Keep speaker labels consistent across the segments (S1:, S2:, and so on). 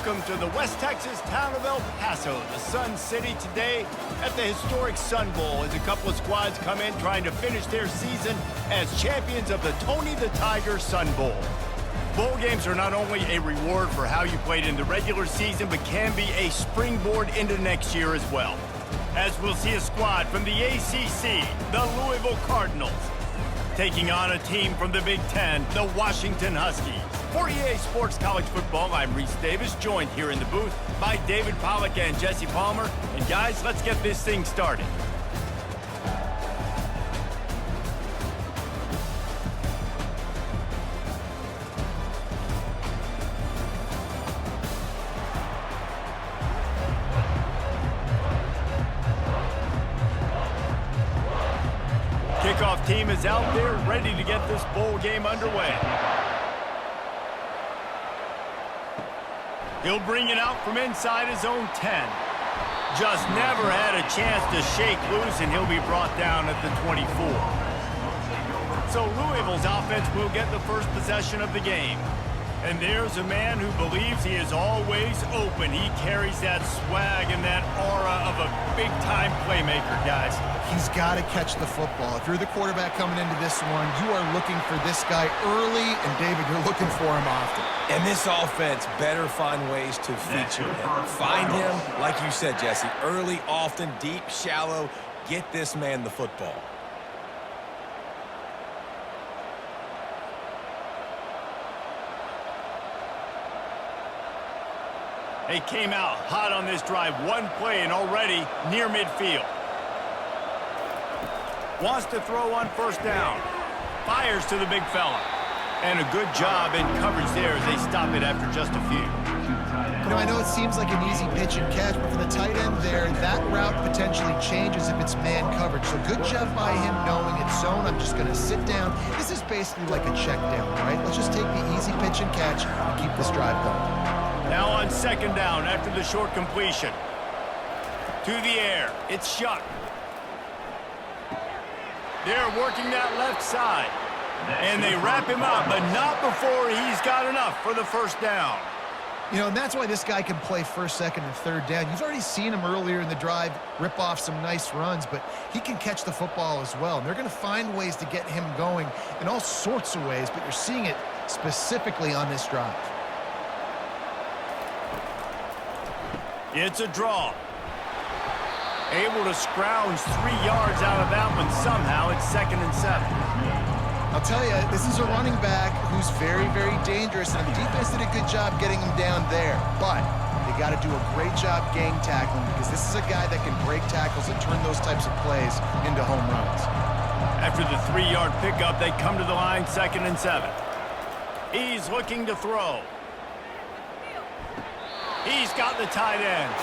S1: welcome to the West Texas town of El Paso, the Sun City, today at the historic Sun Bowl as a couple of squads come in trying to finish their season as champions of the Tony the Tiger Sun Bowl. Bowl games are not only a reward for how you played in the regular season, but can be a springboard into next year as well. As we'll see a squad from the ACC, the Louisville Cardinals, taking on a team from the Big Ten, the Washington Huskies. For EA Sports College Football, I'm Reese Davis, joined here in the booth by David Pollack and Jesse Palmer. And guys, let's get this thing started. Kickoff team is out there ready to get this bowl game underway. He'll bring it out from inside his own 10. Just never had a chance to shake loose, and he'll be brought down at the 24. So Louisville's offense will get the first possession of the game. And there's a man who believes he is always open. He carries that swag and that aura of a big-time playmaker, guys.
S2: He's got to catch the football. If you're the quarterback coming into this one, you are looking for this guy early, and David, you're looking for him often.
S3: And this offense better find ways to feature him. Find him, like you said, Jesse, early, often, deep, shallow. Get this man the football.
S1: They came out hot on this drive. One play and already near midfield. Wants to throw on first down. Fires to the big fella. And a good job in coverage there as they stop it after just a few.
S2: You know, I know it seems like an easy pitch and catch, but for the tight end there, that route potentially changes if it's man coverage. So good job by him knowing it's zone. I'm just going to sit down. This is basically like a check down, right? Let's just take the easy pitch and catch and keep this drive going.
S1: Now on second down after the short completion. To the air. It's Shuck. They're working that left side. And they wrap him up, but not before he's got enough for the first down.
S2: You know, and that's why this guy can play first, second, and third down. You've already seen him earlier in the drive rip off some nice runs, but he can catch the football as well. And they're going to find ways to get him going in all sorts of ways, but you're seeing it specifically on this drive.
S1: It's a draw. Able to scrounge 3 yards out of that one somehow. It's 2nd and 7.
S2: I'll tell you, this is a running back who's very, very dangerous, and the defense did a good job getting him down there. But they got to do a great job gang tackling because this is a guy that can break tackles and turn those types of plays into home runs. After
S1: the 3-yard pickup, they come to the line, 2nd and 7. He's looking to throw. He's got the tight end.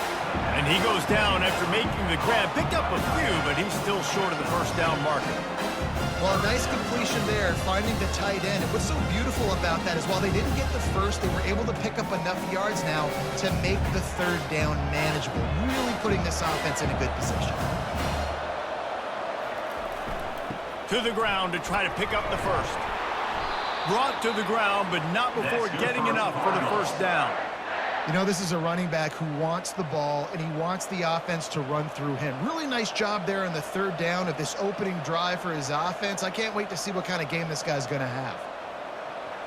S1: And he goes down after making the grab. Picked up a few, but he's still short of the first down marker.
S2: Well, a nice completion there, finding the tight end. And what's so beautiful about that is while they didn't get the first, they were able to pick up enough yards now to make the third down manageable, really putting this offense in a good position.
S1: To the ground to try to pick up the first. Brought to the ground, but not before getting enough for the first down.
S2: You know, this is a running back who wants the ball, and he wants the offense to run through him. Really nice job there on the third down of this opening drive for his offense. I can't wait to see what kind of game this guy's going to have.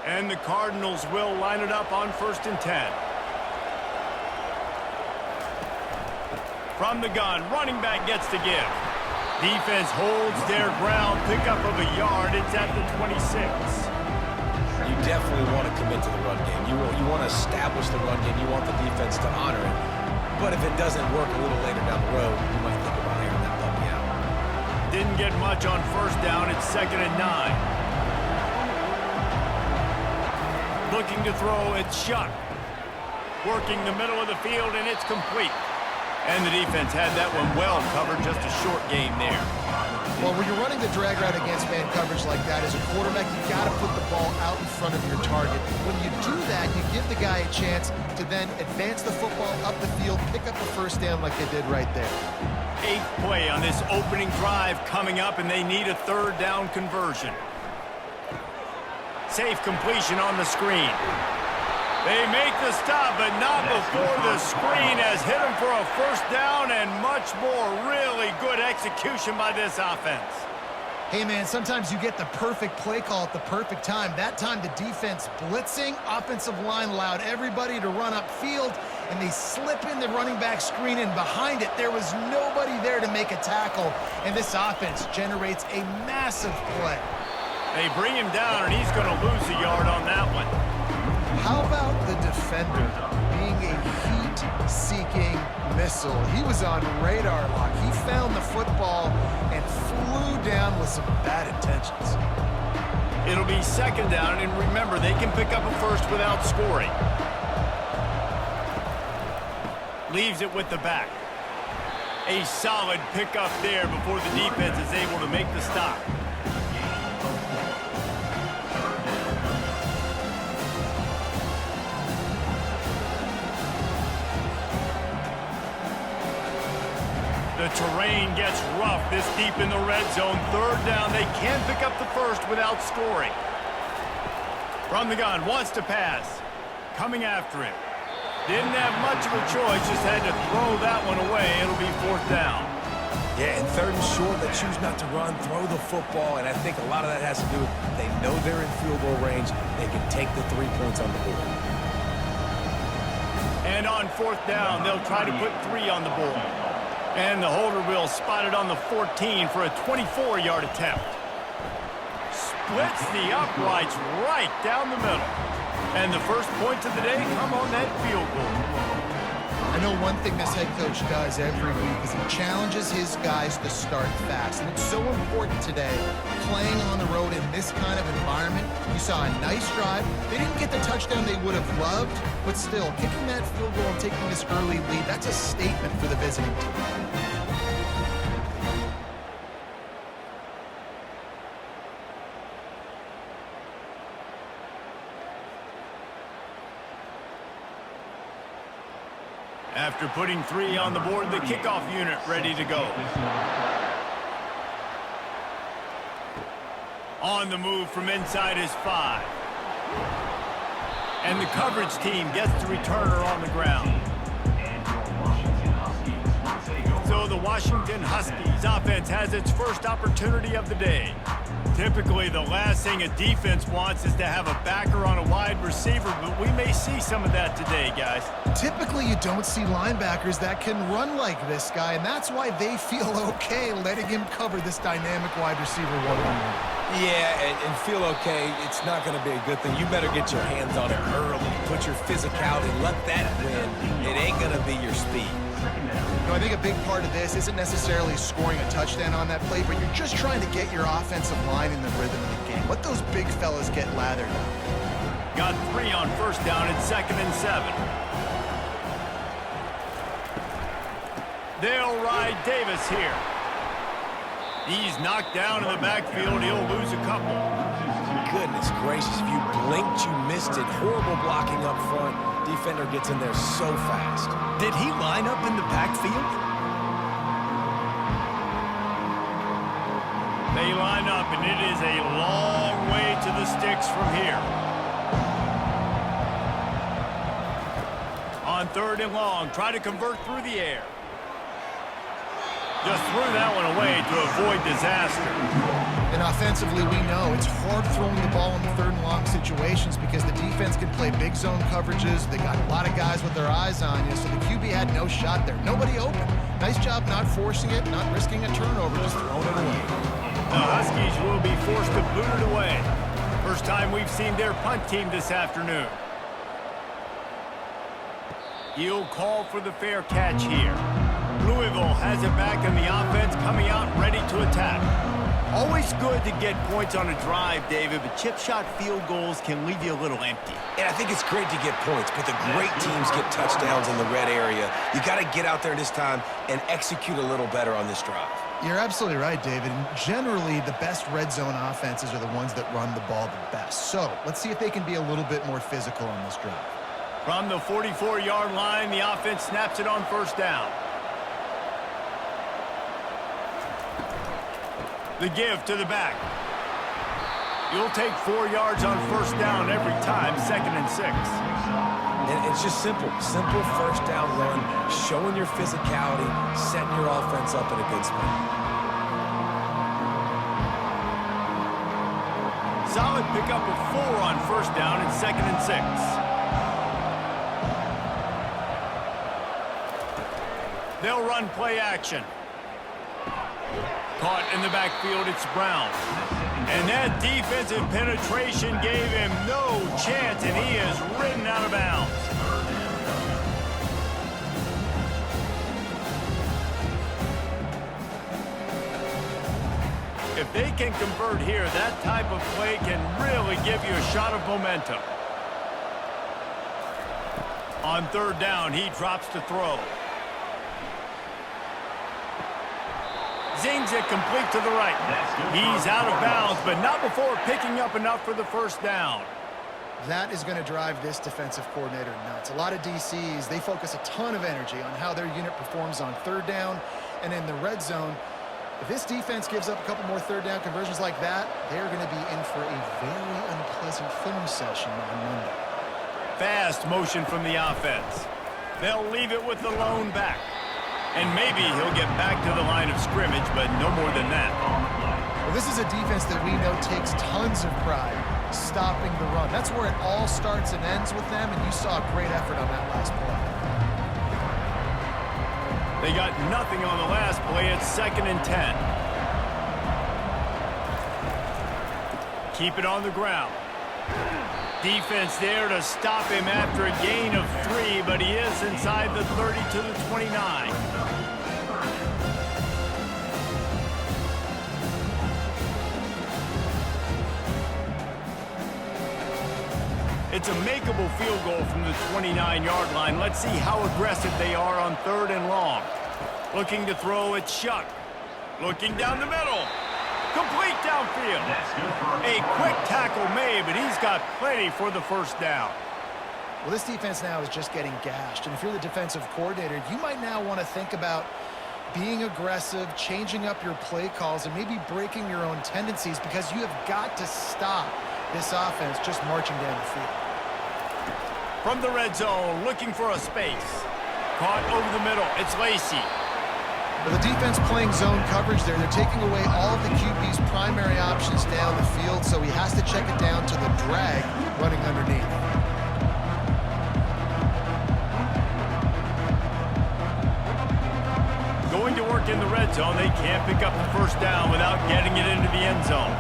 S1: And the Cardinals will line it up on 1st and 10. From the gun, running back gets to give. Defense holds their ground, pickup of a yard. It's at the 26.
S3: You definitely want to commit to the run game. You want to establish the run game. You want the defense to honor it. But if it doesn't work a little later down the road, you might think about airing that puppy out.
S1: Didn't get much on first down. It's 2nd and 9. Looking to throw, it's Shuck. Working the middle of the field, and it's complete. And the defense had that one well covered, just a short game there.
S2: Well, when you're running the drag route against man coverage like that, as a quarterback, you got to put the ball out in front of your target. When you do that, you give the guy a chance to then advance the football up the field, pick up the first down like they did right there.
S1: 8th play on this opening drive coming up, and they need a third down conversion. Safe completion on the screen. They make the stop, but not before the screen has hit them for a first down and much more. Really good execution by this offense.
S2: Hey, man, sometimes you get the perfect play call at the perfect time. That time the defense blitzing, offensive line allowed everybody to run upfield, and they slip in the running back screen, and behind it there was nobody there to make a tackle, and this offense generates a massive play.
S1: They bring him down, and he's going to lose a yard on that one.
S2: How about the defender being a heat-seeking missile? He was on radar lock. He found the football and flew down with some bad intentions.
S1: It'll be second down, and remember, they can pick up a first without scoring. Leaves it with the back. A solid pickup there before the defense is able to make the stop. The terrain gets rough this deep in the red zone. Third down, they can pick up the first without scoring. From the gun, wants to pass. Coming after it. Didn't have much of a choice, just had to throw that one away. It'll be fourth down.
S3: Yeah, and third and short, they choose not to run, throw the football, and I think a lot of that has to do with they know they're in field goal range. They can take the 3 points on the board.
S1: And on fourth down, they'll try to put 3 on the board. And the holder will spot it on the 14 for a 24-yard attempt. Splits the uprights right down the middle. And the first points of the day come on that field goal.
S2: I know one thing this head coach does every week is he challenges his guys to start fast. And it's so important today, playing on the road in this kind of environment. You saw a nice drive. They didn't get the touchdown they would have loved, but still, kicking that field goal and taking this early lead, that's a statement for the visiting team.
S1: After putting 3 on the board, the kickoff unit ready to go. On the move from inside his 5. And the coverage team gets the returner on the ground. So the Washington Huskies offense has its first opportunity of the day. Typically, the last thing a defense wants is to have a backer on a wide receiver, but we may see some of that today, guys.
S2: Typically, you don't see linebackers that can run like this guy, and that's why they feel okay letting him cover this dynamic wide receiver one-on-one.
S3: Yeah, and feel okay, it's not going to be a good thing. You better get your hands on it early, put your physicality, let that win. It ain't going to be your speed.
S2: You know, I think a big part of this isn't necessarily scoring a touchdown on that play, but you're just trying to get your offensive line in the rhythm of the game. Let those big fellas get lathered up.
S1: Got 3 on first down and 2nd and 7. They'll ride Davis here. He's knocked down in the backfield. He'll lose a couple.
S3: Goodness gracious, if you blinked, you missed it. Horrible blocking up front. Defender gets in there so fast.
S1: Did he line up in the backfield? They line up, and it is a long way to the sticks from here. On 3rd and long, try to convert through the air. Just threw that one away to avoid disaster.
S2: And offensively, we know it's hard throwing the ball in the 3rd and long situations because the defense can play big zone coverages. They got a lot of guys with their eyes on you, so the QB had no shot there. Nobody open. Nice job not forcing it, not risking a turnover, just throwing it away.
S1: The Huskies will be forced to boot it away. First time we've seen their punt team this afternoon. He'll call for the fair catch here. Louisville has it back in the offense, coming out ready to attack. Always good to get points on a drive, David, but chip shot field goals can leave you a little empty.
S3: And I think it's great to get points, but the great teams get touchdowns in the red area. You got to get out there this time and execute a little better on this drive.
S2: You're absolutely right, David. And generally, the best red zone offenses are the ones that run the ball the best. So let's see if they can be a little bit more physical on this drive.
S1: From the 44-yard line, the offense snaps it on first down. The give to the back. You'll take 4 yards on first down every time, 2nd and 6.
S3: And it's just simple first down run, showing your physicality, setting your offense up in a good spot.
S1: Solid pickup of 4 on first down and 2nd and 6. They'll run play action. Caught in the backfield, it's Brown. And that defensive penetration gave him no chance, and he is ridden out of bounds. If they can convert here, that type of play can really give you a shot of momentum. On 3rd down, he drops to throw. Zings it complete to the right. He's out of bounds, but not before picking up enough for the first down.
S2: That is going to drive this defensive coordinator nuts. A lot of DCs, they focus a ton of energy on how their unit performs on 3rd down and in the red zone. If this defense gives up a couple more 3rd down conversions like that, they're going to be in for a very unpleasant film session on Monday.
S1: Fast motion from the offense. They'll leave it with the lone back. And maybe he'll get back to the line of scrimmage, but no more than that.
S2: Well, this is a defense that we know takes tons of pride stopping the run. That's where it all starts and ends with them, and you saw a great effort on that last play.
S1: They got nothing on the last play. It's 2nd and 10. Keep it on the ground. Defense there to stop him after a gain of 3, but he is inside the 30 to the 29. It's a makeable field goal from the 29-yard line. Let's see how aggressive they are on 3rd and long. Looking to throw, it's Shuck. Looking down the middle. Complete downfield. A quick tackle made, but he's got plenty for the first down.
S2: Well, this defense now is just getting gashed, and if you're the defensive coordinator, you might now want to think about being aggressive, changing up your play calls, and maybe breaking your own tendencies, because you have got to stop this offense just marching down the field.
S1: From the red zone, looking for a space. Caught over the middle, it's Lacey.
S2: Well, the defense playing zone coverage there. They're taking away all of the QB's primary options down the field, so he has to check it down to the drag running underneath.
S1: Going to work in the red zone. They can't pick up the first down without getting it into the end zone.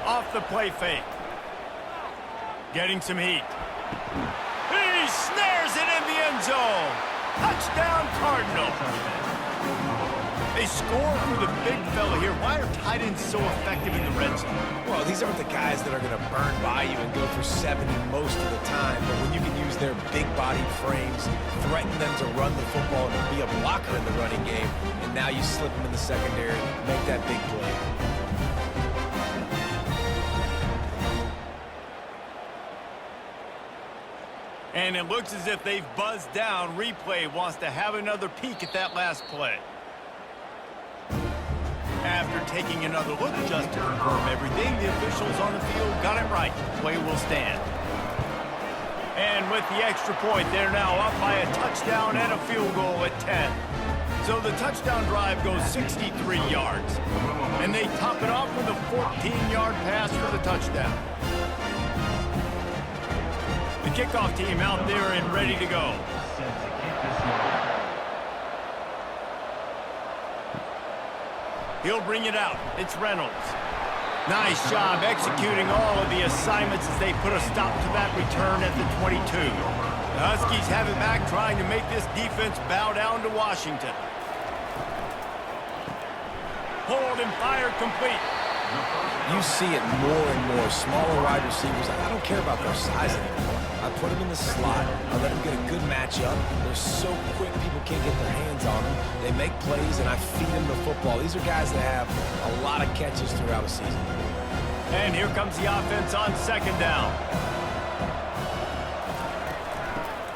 S1: Off the play fake. Getting some heat. He snares it in the end zone. Touchdown, Cardinals. They score for the big fella here. Why are tight ends so effective in the red zone?
S3: Well, these aren't the guys that are going to burn by you and go for 70 most of the time. But when you can use their big-bodied frames, threaten them to run the football and be a blocker in the running game, and now you slip them in the secondary, make that big play.
S1: And it looks as if they've buzzed down. Replay wants to have another peek at that last play. After taking another look just to confirm everything, the officials on the field got it right. Play will stand. And with the extra point, they're now up by a touchdown and a field goal at 10. So the touchdown drive goes 63 yards. And they top it off with a 14-yard pass for the touchdown. The kickoff team out there and ready to go. He'll bring it out. It's Reynolds. Nice job executing all of the assignments as they put a stop to that return at the 22. The Huskies have it back, trying to make this defense bow down to Washington. Hold and fire complete.
S3: You see it more and more. Smaller wide receivers, I don't care about their size anymore. I put them in the slot. I let them get a good matchup. They're so quick, people can't get their hands on them. They make plays, and I feed them the football. These are guys that have a lot of catches throughout a season.
S1: And here comes the offense on second down.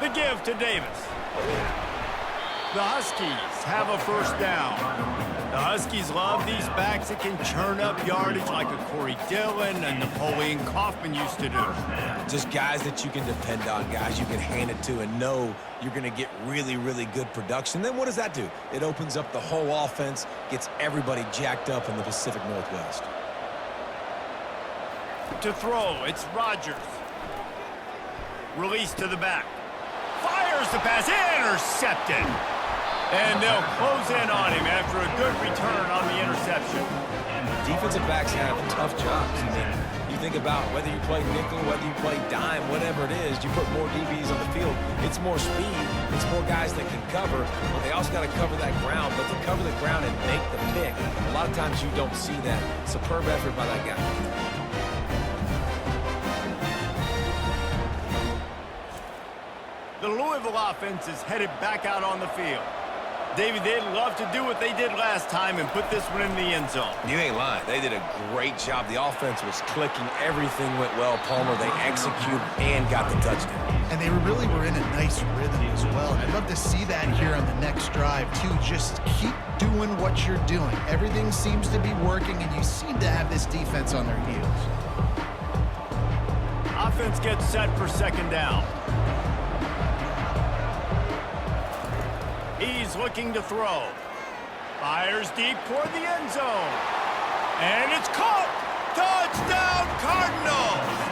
S1: The give to Davis. The Huskies have a first down. The Huskies love these backs that can churn up yardage like a Corey Dillon and Napoleon Kaufman used to do.
S3: Just guys that you can depend on, guys you can hand it to and know you're going to get really, really good production. Then what does that do? It opens up the whole offense, gets everybody jacked up in the Pacific Northwest.
S1: To throw, it's Rodgers. Release to the back. Fires the pass, intercepted. And they'll close in on him after a good return on the interception.
S3: Defensive backs have tough jobs. I mean, you think about whether you play nickel, whether you play dime, whatever it is, you put more DBs on the field, it's more speed, it's more guys that can cover, but they also got to cover that ground. But to cover the ground and make the pick, a lot of times you don't see that. Superb effort by that guy.
S1: The Louisville offense is headed back out on the field. David, they'd love to do what they did last time and put this one in the end zone.
S3: You ain't lying. They did a great job. The offense was clicking. Everything went well, Palmer. They executed and got the touchdown.
S2: And they really were in a nice rhythm as well. And I'd love to see that here on the next drive, too. Just keep doing what you're doing. Everything seems to be working, and you seem to have this defense on their heels.
S1: Offense gets set for second down. He's looking to throw. Fires deep toward the end zone. And it's caught! Touchdown, Cardinals!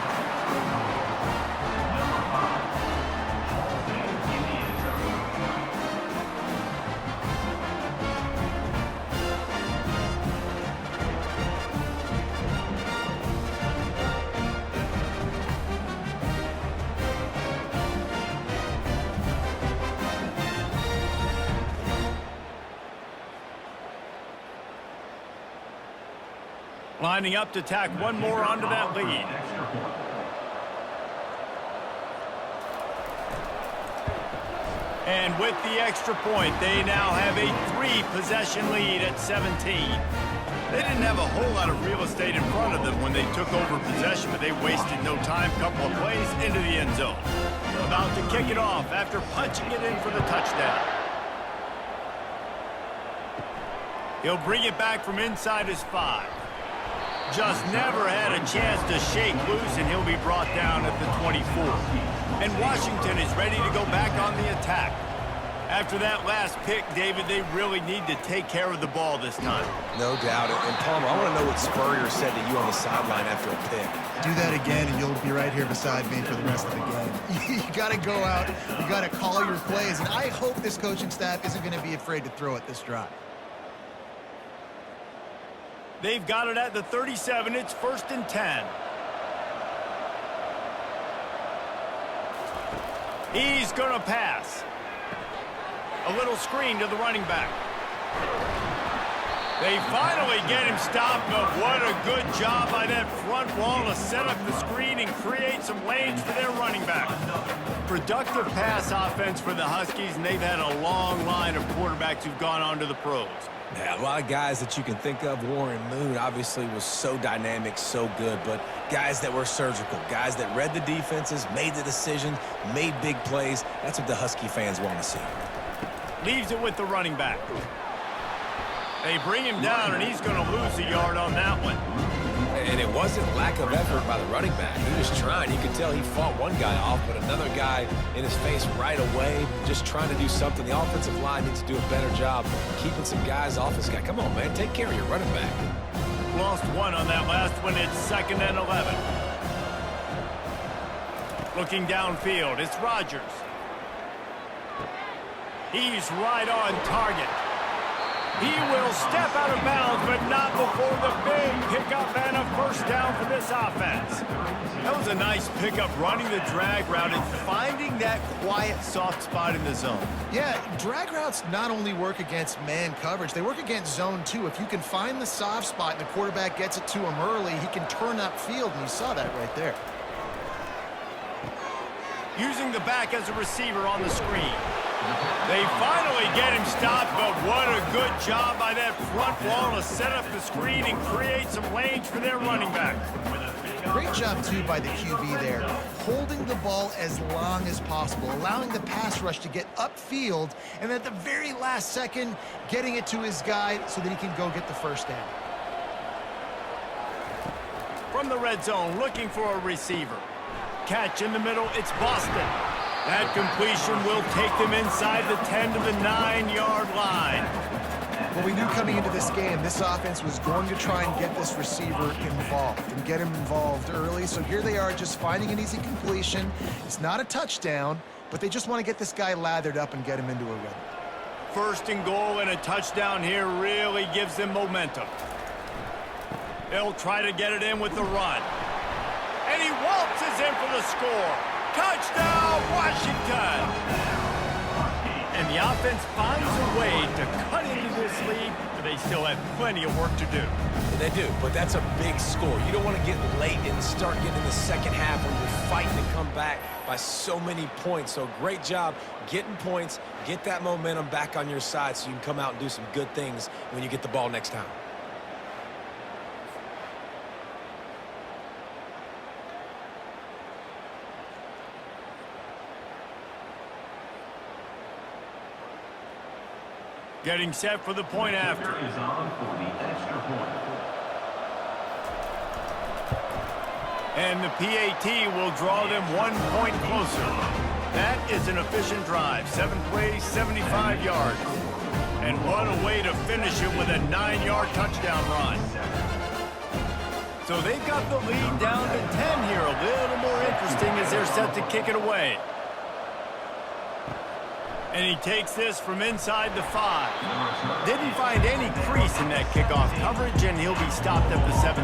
S1: Lining up to tack one more onto that lead. And with the extra point, they now have a 3-possession lead at 17. They didn't have a whole lot of real estate in front of them when they took over possession, but they wasted no time. Couple of plays into the end zone. About to kick it off after punching it in for the touchdown. He'll bring it back from inside his 5. Just never had a chance to shake loose, and he'll be brought down at the 24. And Washington is ready to go back on the attack. After that last pick, David, they really need to take care of the ball this time.
S3: No doubt. And Palmer, I want to know what Spurrier said to you on the sideline after a pick.
S2: Do that again, and you'll be right here beside me for the rest of the game. You got to go out. You got to call your plays. And I hope this coaching staff isn't going to be afraid to throw it this drive.
S1: They've got it at the 37. It's 1st and 10. He's going to pass. A little screen to the running back. They finally get him stopped, but what a good job by that front wall to set up the screen and create some lanes for their running back. Productive pass offense for the Huskies, and they've had a long line of quarterbacks who've gone on to the pros.
S3: Yeah, a lot of guys that you can think of. Warren Moon obviously was so dynamic, so good, but guys that were surgical, guys that read the defenses, made the decisions, made big plays. That's what the Husky fans want to see.
S1: Leaves it with the running back. They bring him down, and he's going to lose a yard on that one.
S3: And it wasn't lack of effort by the running back. He was trying. You could tell he fought one guy off, but another guy in his face right away, just trying to do something. The offensive line needs to do a better job keeping some guys off this guy. Come on, man. Take care of your running back.
S1: Lost one on that last one. It's 2nd and 11. Looking downfield, it's Rodgers. He's right on target. He will step out of bounds, but not before the big pickup and a 1st down for this offense. That was a nice pickup, running the drag route and finding that quiet, soft spot in the zone.
S2: Yeah, drag routes not only work against man coverage, they work against zone too. If you can find the soft spot and the quarterback gets it to him early, he can turn upfield, and you saw that right there.
S1: Using the back as a receiver on the screen. They finally get him stopped, but what a good job by that front wall to set up the screen and create some lanes for their running back.
S2: Great job, too, by the QB there, holding the ball as long as possible, allowing the pass rush to get upfield, and at the very last second, getting it to his guy so that he can go get the first down.
S1: From the red zone, looking for a receiver. Catch in the middle, it's Boston. That completion will take them inside the 10 to the 9-yard line.
S2: Well, we knew coming into this game, this offense was going to try and get this receiver involved and get him involved early. So here they are just finding an easy completion. It's not a touchdown, but they just want to get this guy lathered up and get him into a rhythm.
S1: First and goal and a touchdown here really gives them momentum. They'll try to get it in with the run. And he waltzes in for the score. Touchdown, Washington! And the offense finds a way to cut into this lead, but they still have plenty of work to do.
S3: They do, but that's a big score. You don't want to get late and start getting in the second half when you're fighting to come back by so many points. So great job getting points, get that momentum back on your side so you can come out and do some good things when you get the ball next time.
S1: Getting set for the point after.
S4: Is on for the extra point.
S1: And the PAT will draw them 1 point closer. That is an efficient drive. 7 plays, 75 yards. And what a way to finish it with a 9-yard touchdown run. So they've got the lead down to 10 here. A little more interesting as they're set to kick it away. And he takes this from inside the 5. Didn't find any crease in that kickoff coverage, and he'll be stopped at the 17.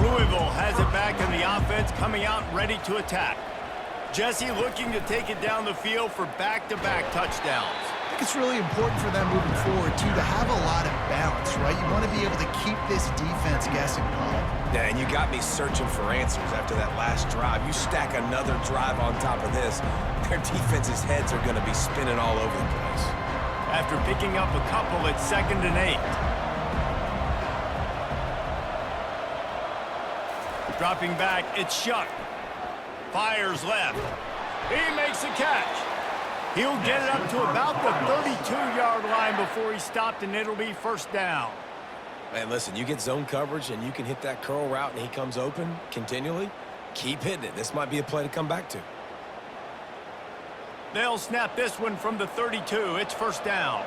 S1: Louisville has it back in the offense, coming out ready to attack. Jesse looking to take it down the field for back-to-back touchdowns.
S2: I think it's really important for them moving forward, too, to have a lot of balance, right? You want to be able to keep this defense guessing, Paul.
S3: Yeah, and you got me searching for answers after that last drive. You stack another drive on top of this, their defense's heads are going to be spinning all over the place.
S1: After picking up a couple, it's 2nd and 8. Dropping back, it's Shuck. Fires left. He makes a catch. He'll get it up to about the 32-yard line before he's stopped, and it'll be first down.
S3: Man, listen, you get zone coverage and you can hit that curl route and he comes open continually, keep hitting it. This might be a play to come back to.
S1: They'll snap this one from the 32. It's first down.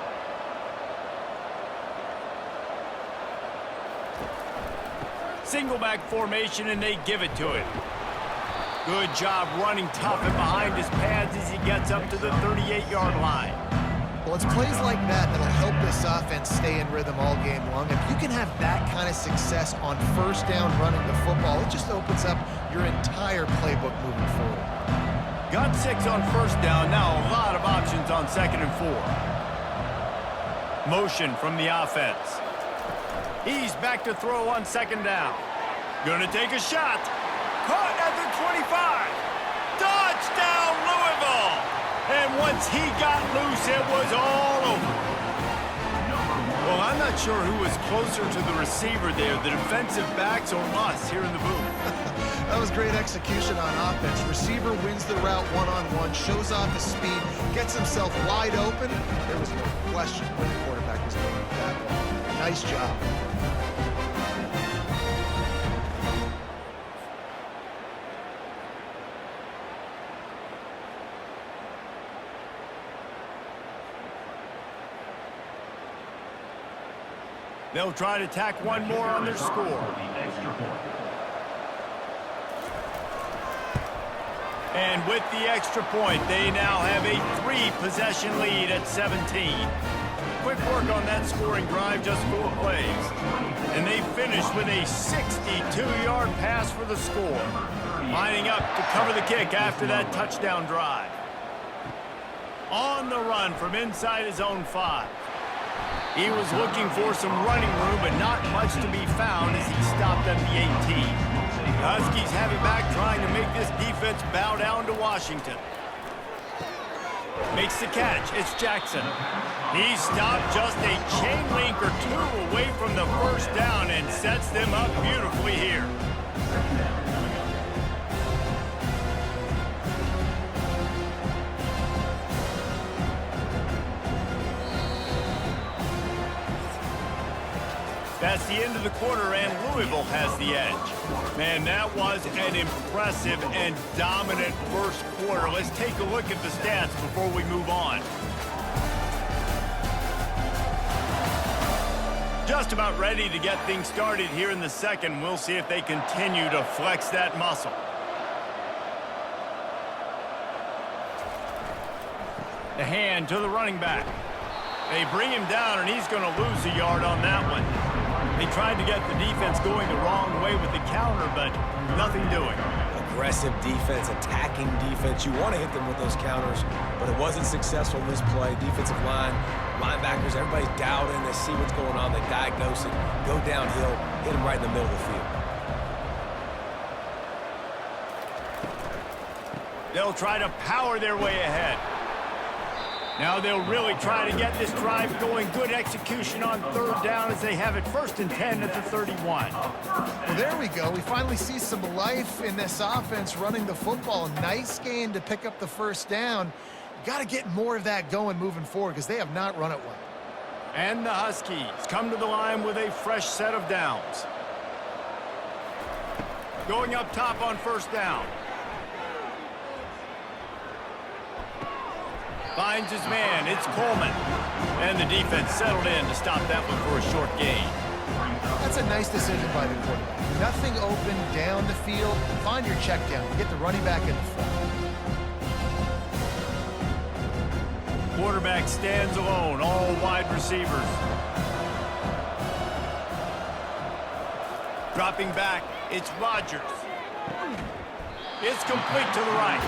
S1: Single back formation, and they give it to him. Good job running tough and behind his pads as he gets up to the 38-yard line.
S2: Well, it's plays like that that'll help this offense stay in rhythm all game long. If you can have that kind of success on first down running the football, it just opens up your entire playbook moving forward.
S1: Got 6 on first down. Now a lot of options on 2nd and 4. Motion from the offense. He's back to throw on 2nd down. Gonna take a shot. Caught at the 25. Touchdown, Louisville! And once he got loose, it was all over. Well, I'm not sure who was closer to the receiver there, the defensive backs or us here in the booth.
S2: That was great execution on offense. Receiver wins the route one-on-one, shows off his speed, gets himself wide open. There was no question when the quarterback was going with that ball. Nice job.
S1: They'll try to tack one more on their score. And with the extra point, they now have a 3-possession lead at 17. Quick work on that scoring drive, just 4 plays. And they finish with a 62-yard pass for the score. Lining up to cover the kick after that touchdown drive. On the run from inside his own 5. He was looking for some running room, but not much to be found as he stopped at the 18. The Huskies have it back, trying to make this defense bow down to Washington. Makes the catch. It's Jackson. He stopped just a chain link or 2 away from the first down and sets them up beautifully here. That's the end of the quarter, and Louisville has the edge. Man, that was an impressive and dominant first quarter. Let's take a look at the stats before we move on. Just about ready to get things started here in the second. We'll see if they continue to flex that muscle. The hand to the running back. They bring him down, and he's going to lose a yard on that one. They tried to get the defense going the wrong way with the counter, but nothing doing.
S3: Aggressive defense, attacking defense. You want to hit them with those counters, but it wasn't successful in this play. Defensive line, linebackers, everybody's dialed in. They see what's going on. They diagnose it, go downhill, hit them right in the middle of the field.
S1: They'll try to power their way ahead. Now they'll really try to get this drive going. Good execution on third down as they have it 1st and 10 at the 31.
S2: Well, there we go. We finally see some life in this offense running the football. Nice gain to pick up the first down. Got to get more of that going moving forward because they have not run it well.
S1: And the Huskies come to the line with a fresh set of downs. Going up top on first down. Finds his man. It's Coleman. And the defense settled in to stop that one for a short gain.
S2: That's a nice decision by the quarterback. Nothing open down the field. Find your check down. Get the running back in the front.
S1: Quarterback stands alone. All wide receivers. Dropping back. It's Rodgers. It's complete to the right.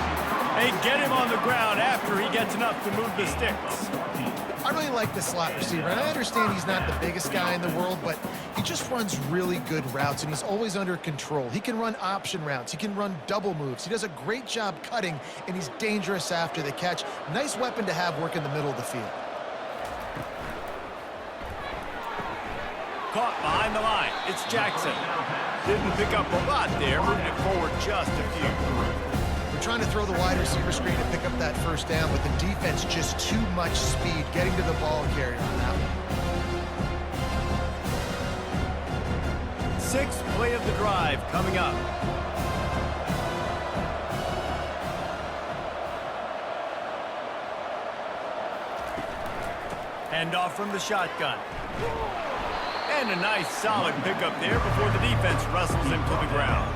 S1: They get him on the ground after he gets enough to move the sticks.
S2: I really like the slot receiver, and I understand he's not the biggest guy in the world, but he just runs really good routes, and he's always under control. He can run option routes. He can run double moves. He does a great job cutting, and he's dangerous after the catch. Nice weapon to have work in the middle of the field.
S1: Caught behind the line. It's Jackson. Didn't pick up a lot there, moving it forward just a few.
S2: We're trying to throw the wide receiver screen to pick up that first down, but the defense just too much speed getting to the ball carrier on that one.
S1: 6th play of the drive coming up. Handoff from the shotgun. And a nice solid pickup there before the defense wrestles him to the ground.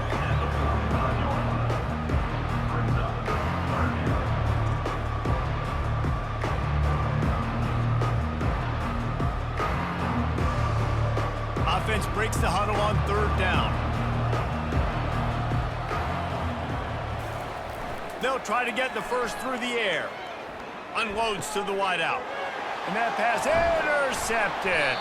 S1: Offense breaks the huddle on 3rd down. They'll try to get the first through the air. Unloads to the wideout. And that pass intercepted.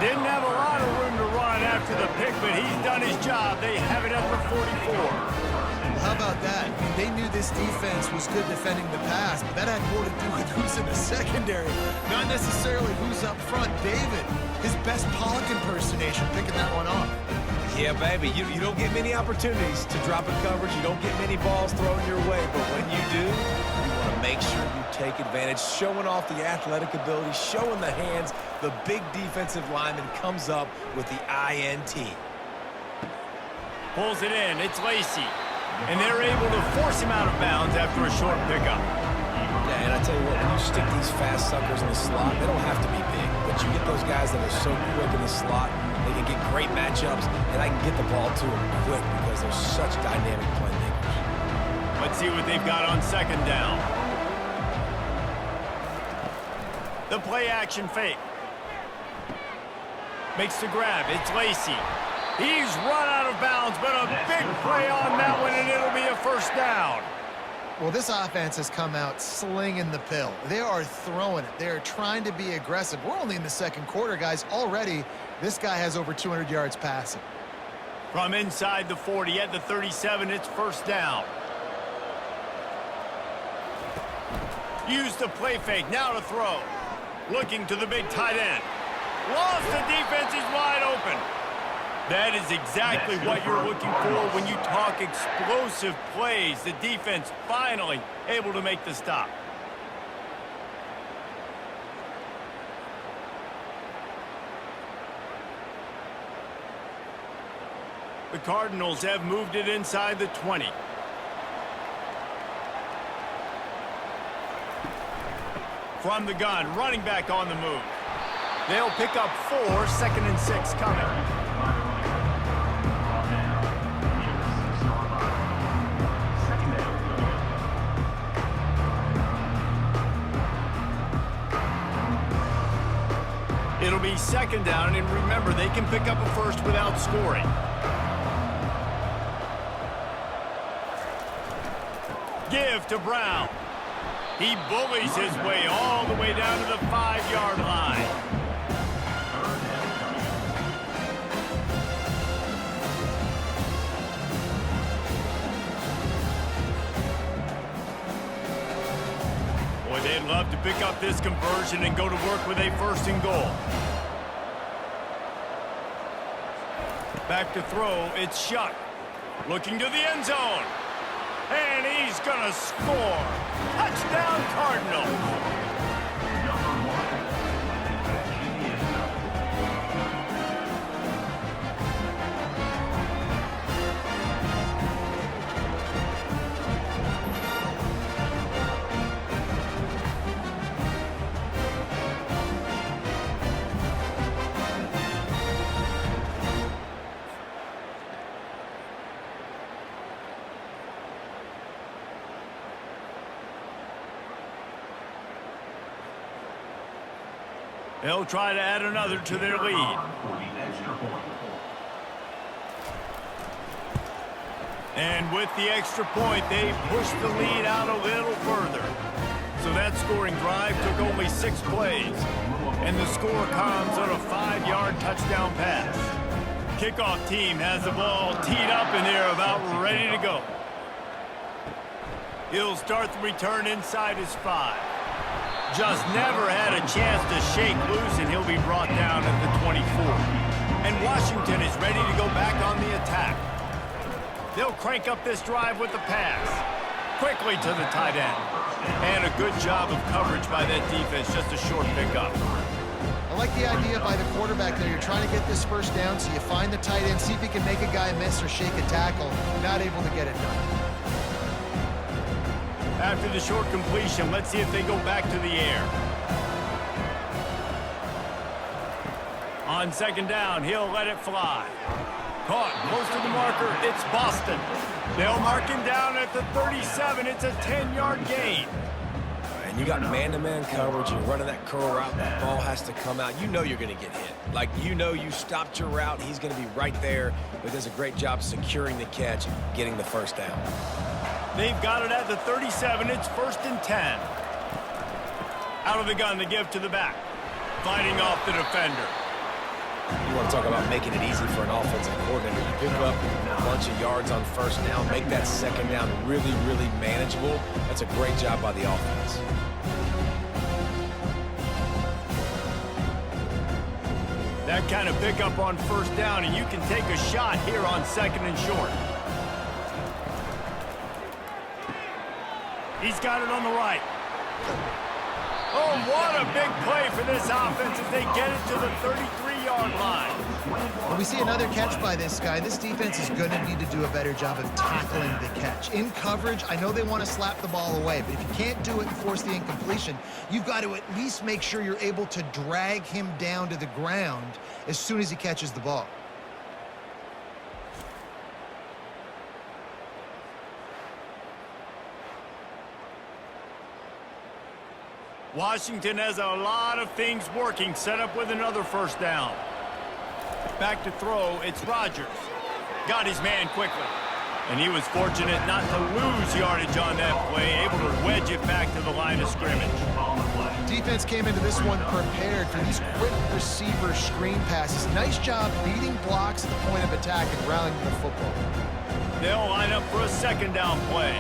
S1: Didn't have a lot of room to run after the pick, but he's done his job. They have it at the 44.
S2: Well, how about that? I mean, they knew this defense was good defending the pass, but that had more to do with who's in the secondary, not necessarily who's up front. David, his best Pollock impersonation, picking that one off.
S3: Yeah, baby, you don't get many opportunities to drop in coverage. You don't get many balls thrown your way, but when you do, you want to make sure you take advantage, showing off the athletic ability, showing the hands. The big defensive lineman comes up with the INT.
S1: Pulls it in. It's Lacey. And they're able to force him out of bounds after a short pickup.
S3: Yeah, and I tell you what, when you stick these fast suckers in the slot, they don't have to be big. But you get those guys that are so quick in the slot, they can get great matchups, and I can get the ball to them quick because they're such dynamic playmakers.
S1: Let's see what they've got on 2nd down. The play action fake. Makes the grab. It's Lacey. He's run out of bounds, but a big play on that one, and it'll be a 1st down.
S2: Well, this offense has come out slinging the pill. They are throwing it. They are trying to be aggressive. We're only in the 2nd quarter, guys. Already, this guy has over 200 yards passing.
S1: From inside the 40 at the 37, it's 1st down. Use the play fake. Now to throw. Looking to the big tight end. Lost the defense. He's wide open. That is exactly what you're looking for when you talk explosive plays. The defense finally able to make the stop. The Cardinals have moved it inside the 20. From the gun, running back on the move. They'll pick up 4, 2nd and 6 coming. It'll be 2nd down, and remember, they can pick up a first without scoring. Give to Brown. He bullies his way all the way down to the 5-yard line. Boy, they'd love to pick up this conversion and go to work with a 1st and goal. Back to throw, it's Shuck. Looking to the end zone. And he's gonna score. Touchdown, Cardinals. They'll try to add another to their lead. And with the extra point, they pushed the lead out a little further. So that scoring drive took only 6 plays. And the score comes on a 5-yard touchdown pass. Kickoff team has the ball teed up and they're about ready to go. He'll start the return inside his 5. Just never had a chance to shake loose, and he'll be brought down at the 24. And Washington is ready to go back on the attack. They'll crank up this drive with the pass. Quickly to the tight end. And a good job of coverage by that defense, just a short pickup.
S2: I like the idea by the quarterback there. You're trying to get this 1st down, so you find the tight end, see if he can make a guy miss or shake a tackle. Not able to get it done.
S1: After the short completion, let's see if they go back to the air. On 2nd down, he'll let it fly. Caught close to the marker, it's Boston. They'll mark him down at the 37. It's a 10-yard gain.
S3: And you got man-to-man coverage. You're running that curl route. That ball has to come out. You know you're going to get hit. Like, you know you stopped your route. He's going to be right there. But does a great job securing the catch, getting the 1st down.
S1: They've got it at the 37. It's 1st and 10. Out of the gun, the give to the back. Fighting off the defender.
S3: You want to talk about making it easy for an offensive coordinator. You pick up a bunch of yards on 1st down, make that 2nd down really, really manageable. That's a great job by the offense.
S1: That kind of pickup on 1st down, and you can take a shot here on 2nd and short. He's got it on the right. Oh, what a big play for this offense as they get it to the 33-yard line.
S2: When we see another catch by this guy, this defense is going to need to do a better job of tackling the catch. In coverage, I know they want to slap the ball away, but if you can't do it and force the incompletion, you've got to at least make sure you're able to drag him down to the ground as soon as he catches the ball.
S1: Washington has a lot of things working, set up with another 1st down. Back to throw, it's Rodgers. Got his man quickly. And he was fortunate not to lose yardage on that play, able to wedge it back to the line of scrimmage.
S2: Defense came into this one prepared for these quick receiver screen passes. Nice job beating blocks at the point of attack and rallying the football.
S1: They'll line up for a 2nd down play.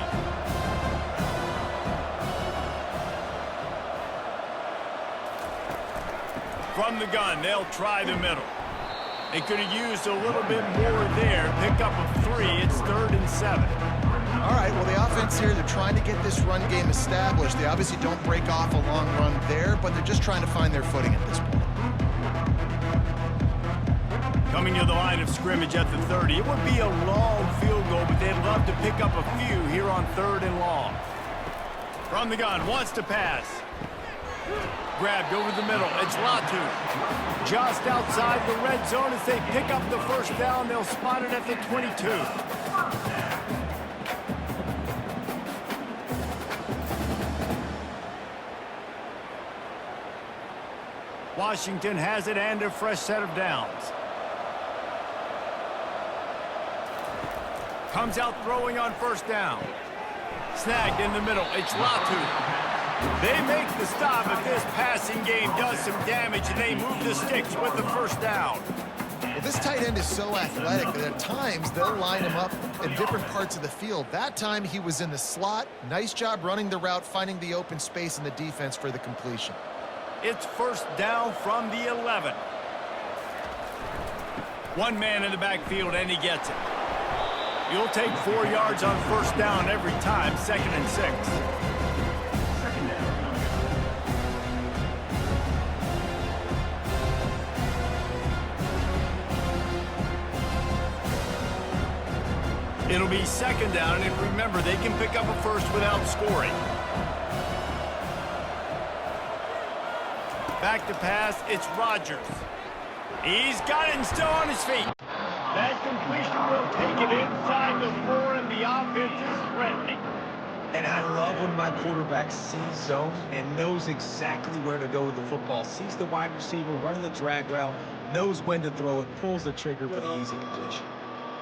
S1: From the gun, they'll try the middle. They could have used a little bit more there. Pick up a 3. It's 3rd and 7.
S2: All right, well, the offense here, they're trying to get this run game established. They obviously don't break off a long run there, but they're just trying to find their footing at this point.
S1: Coming to the line of scrimmage at the 30. It would be a long field goal, but they'd love to pick up a few here on 3rd and long. From the gun, wants to pass. Grabbed over the middle. It's Latu. Just outside the red zone as they pick up the first down. They'll spot it at the 22. Washington has it and a fresh set of downs. Comes out throwing on first down. Snagged in the middle. It's Latu. They make the stop, but this passing game does some damage, and they move the sticks with the first down.
S2: Well, this tight end is so athletic that at times they'll line him up in different parts of the field. That time he was in the slot. Nice job running the route, finding the open space in the defense for the completion.
S1: It's first down from the 11. One man in the backfield, and he gets it. You'll take 4 yards on first down every time, 2nd and 6. It'll be 2nd down, and remember, they can pick up a first without scoring. Back to pass, it's Rodgers. He's got it and still on his feet. That completion will take it inside the 4, and the offense is friendly.
S3: And I love when my quarterback sees zone and knows exactly where to go with the football. Sees the wide receiver running the drag route, knows when to throw it, pulls the trigger for the easy completion.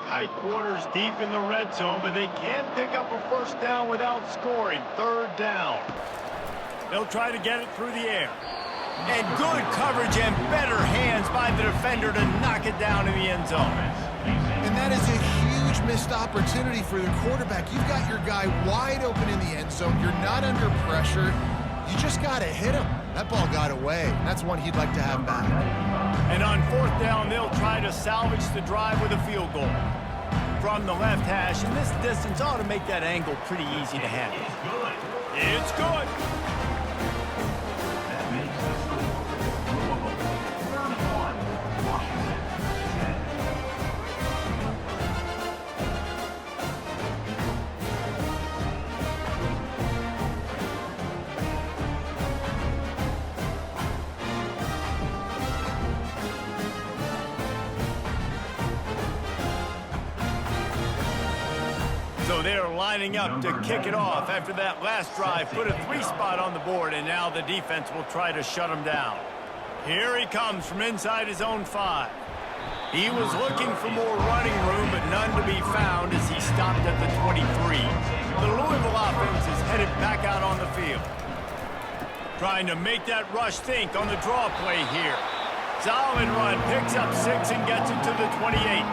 S1: Tight quarters deep in the red zone, but they can't pick up a first down without scoring. 3rd down. They'll try to get it through the air. And good coverage and better hands by the defender to knock it down in the end zone.
S2: And that is a huge missed opportunity for the quarterback. You've got your guy wide open in the end zone. You're not under pressure. You just got to hit him. That ball got away. That's one he'd like to have back.
S1: And on 4th down, they'll try to salvage the drive with a field goal. From the left hash, and this distance ought to make that angle pretty easy to handle. It's good.
S4: That makes the score. Louisville, 31, Washington, 10.
S1: So they're lining up to kick it off after that last drive. Put a 3 spot on the board, and now the defense will try to shut him down. Here he comes from inside his own 5. He was looking for more running room, but none to be found as he stopped at the 23. The Louisville offense is headed back out on the field. Trying to make that rush think on the draw play here. Solid run, picks up 6 and gets it to the 28.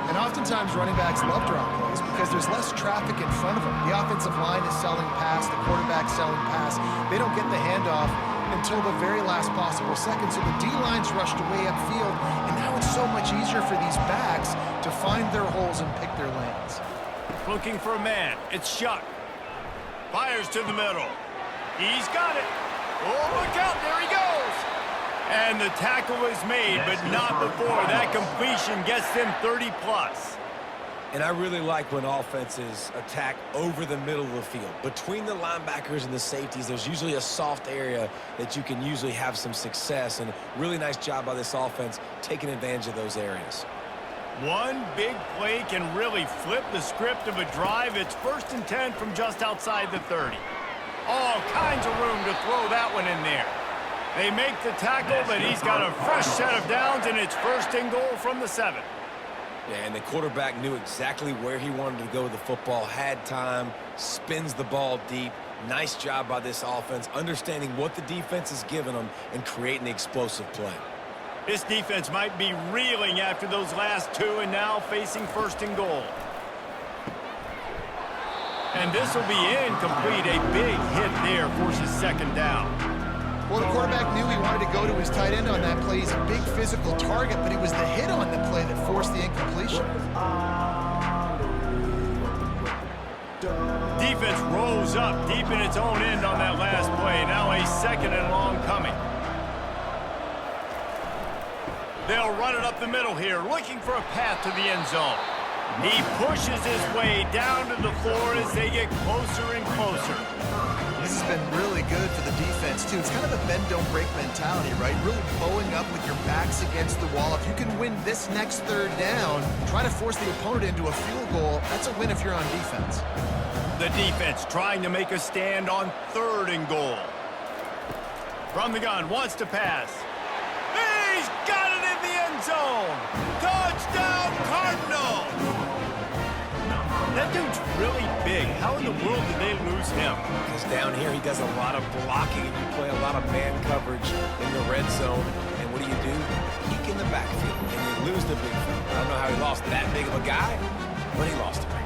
S2: And oftentimes running backs love draw plays because there's less traffic in front of them. The offensive line is selling pass, the quarterback's selling pass. They don't get the handoff until the very last possible second. So the D-line's rushed away upfield, and now it's so much easier for these backs to find their holes and pick their lanes.
S1: Looking for a man. It's Shuck. Fires to the middle. He's got it. Oh, look out. There he goes. And the tackle is made, but not before. That completion gets them 30+.
S3: And I really like when offenses attack over the middle of the field. Between the linebackers and the safeties, there's usually a soft area that you can usually have some success. And really nice job by this offense taking advantage of those areas.
S1: One big play can really flip the script of a drive. It's 1st and 10 from just outside the 30. All kinds of room to throw that one in there. They make the tackle, but he's got a fresh set of downs, and it's 1st and goal from the 7.
S3: Yeah, and the quarterback knew exactly where he wanted to go with the football, had time, spins the ball deep. Nice job by this offense, understanding what the defense is giving them and creating the explosive play.
S1: This defense might be reeling after those last 2 and now facing 1st and goal. And this will be incomplete. A big hit there forces 2nd down.
S2: Well, the quarterback knew he wanted to go to his tight end on that play. He's a big physical target, but it was the hit on the play that forced the incompletion.
S1: Defense rolls up deep in its own end on that last play. Now a 2nd and long coming. They'll run it up the middle here, looking for a path to the end zone. He pushes his way down to the floor as they get closer and closer.
S2: This has been really good for the defense, too. It's kind of a bend-don't-break mentality, right? Really bowing up with your backs against the wall. If you can win this next third down, try to force the opponent into a field goal, that's a win if you're on defense.
S1: The defense trying to make a stand on 3rd and goal. From the gun, wants to pass. He's got it in the end zone! Touchdown, Cardinals! That dude's really big. How in the world did they lose him?
S3: Because down here he does a lot of blocking, and you play a lot of man coverage in the red zone. And what do? Peek in the backfield, and you lose the big fella. I don't know how he lost that big of a guy, but he lost a big one.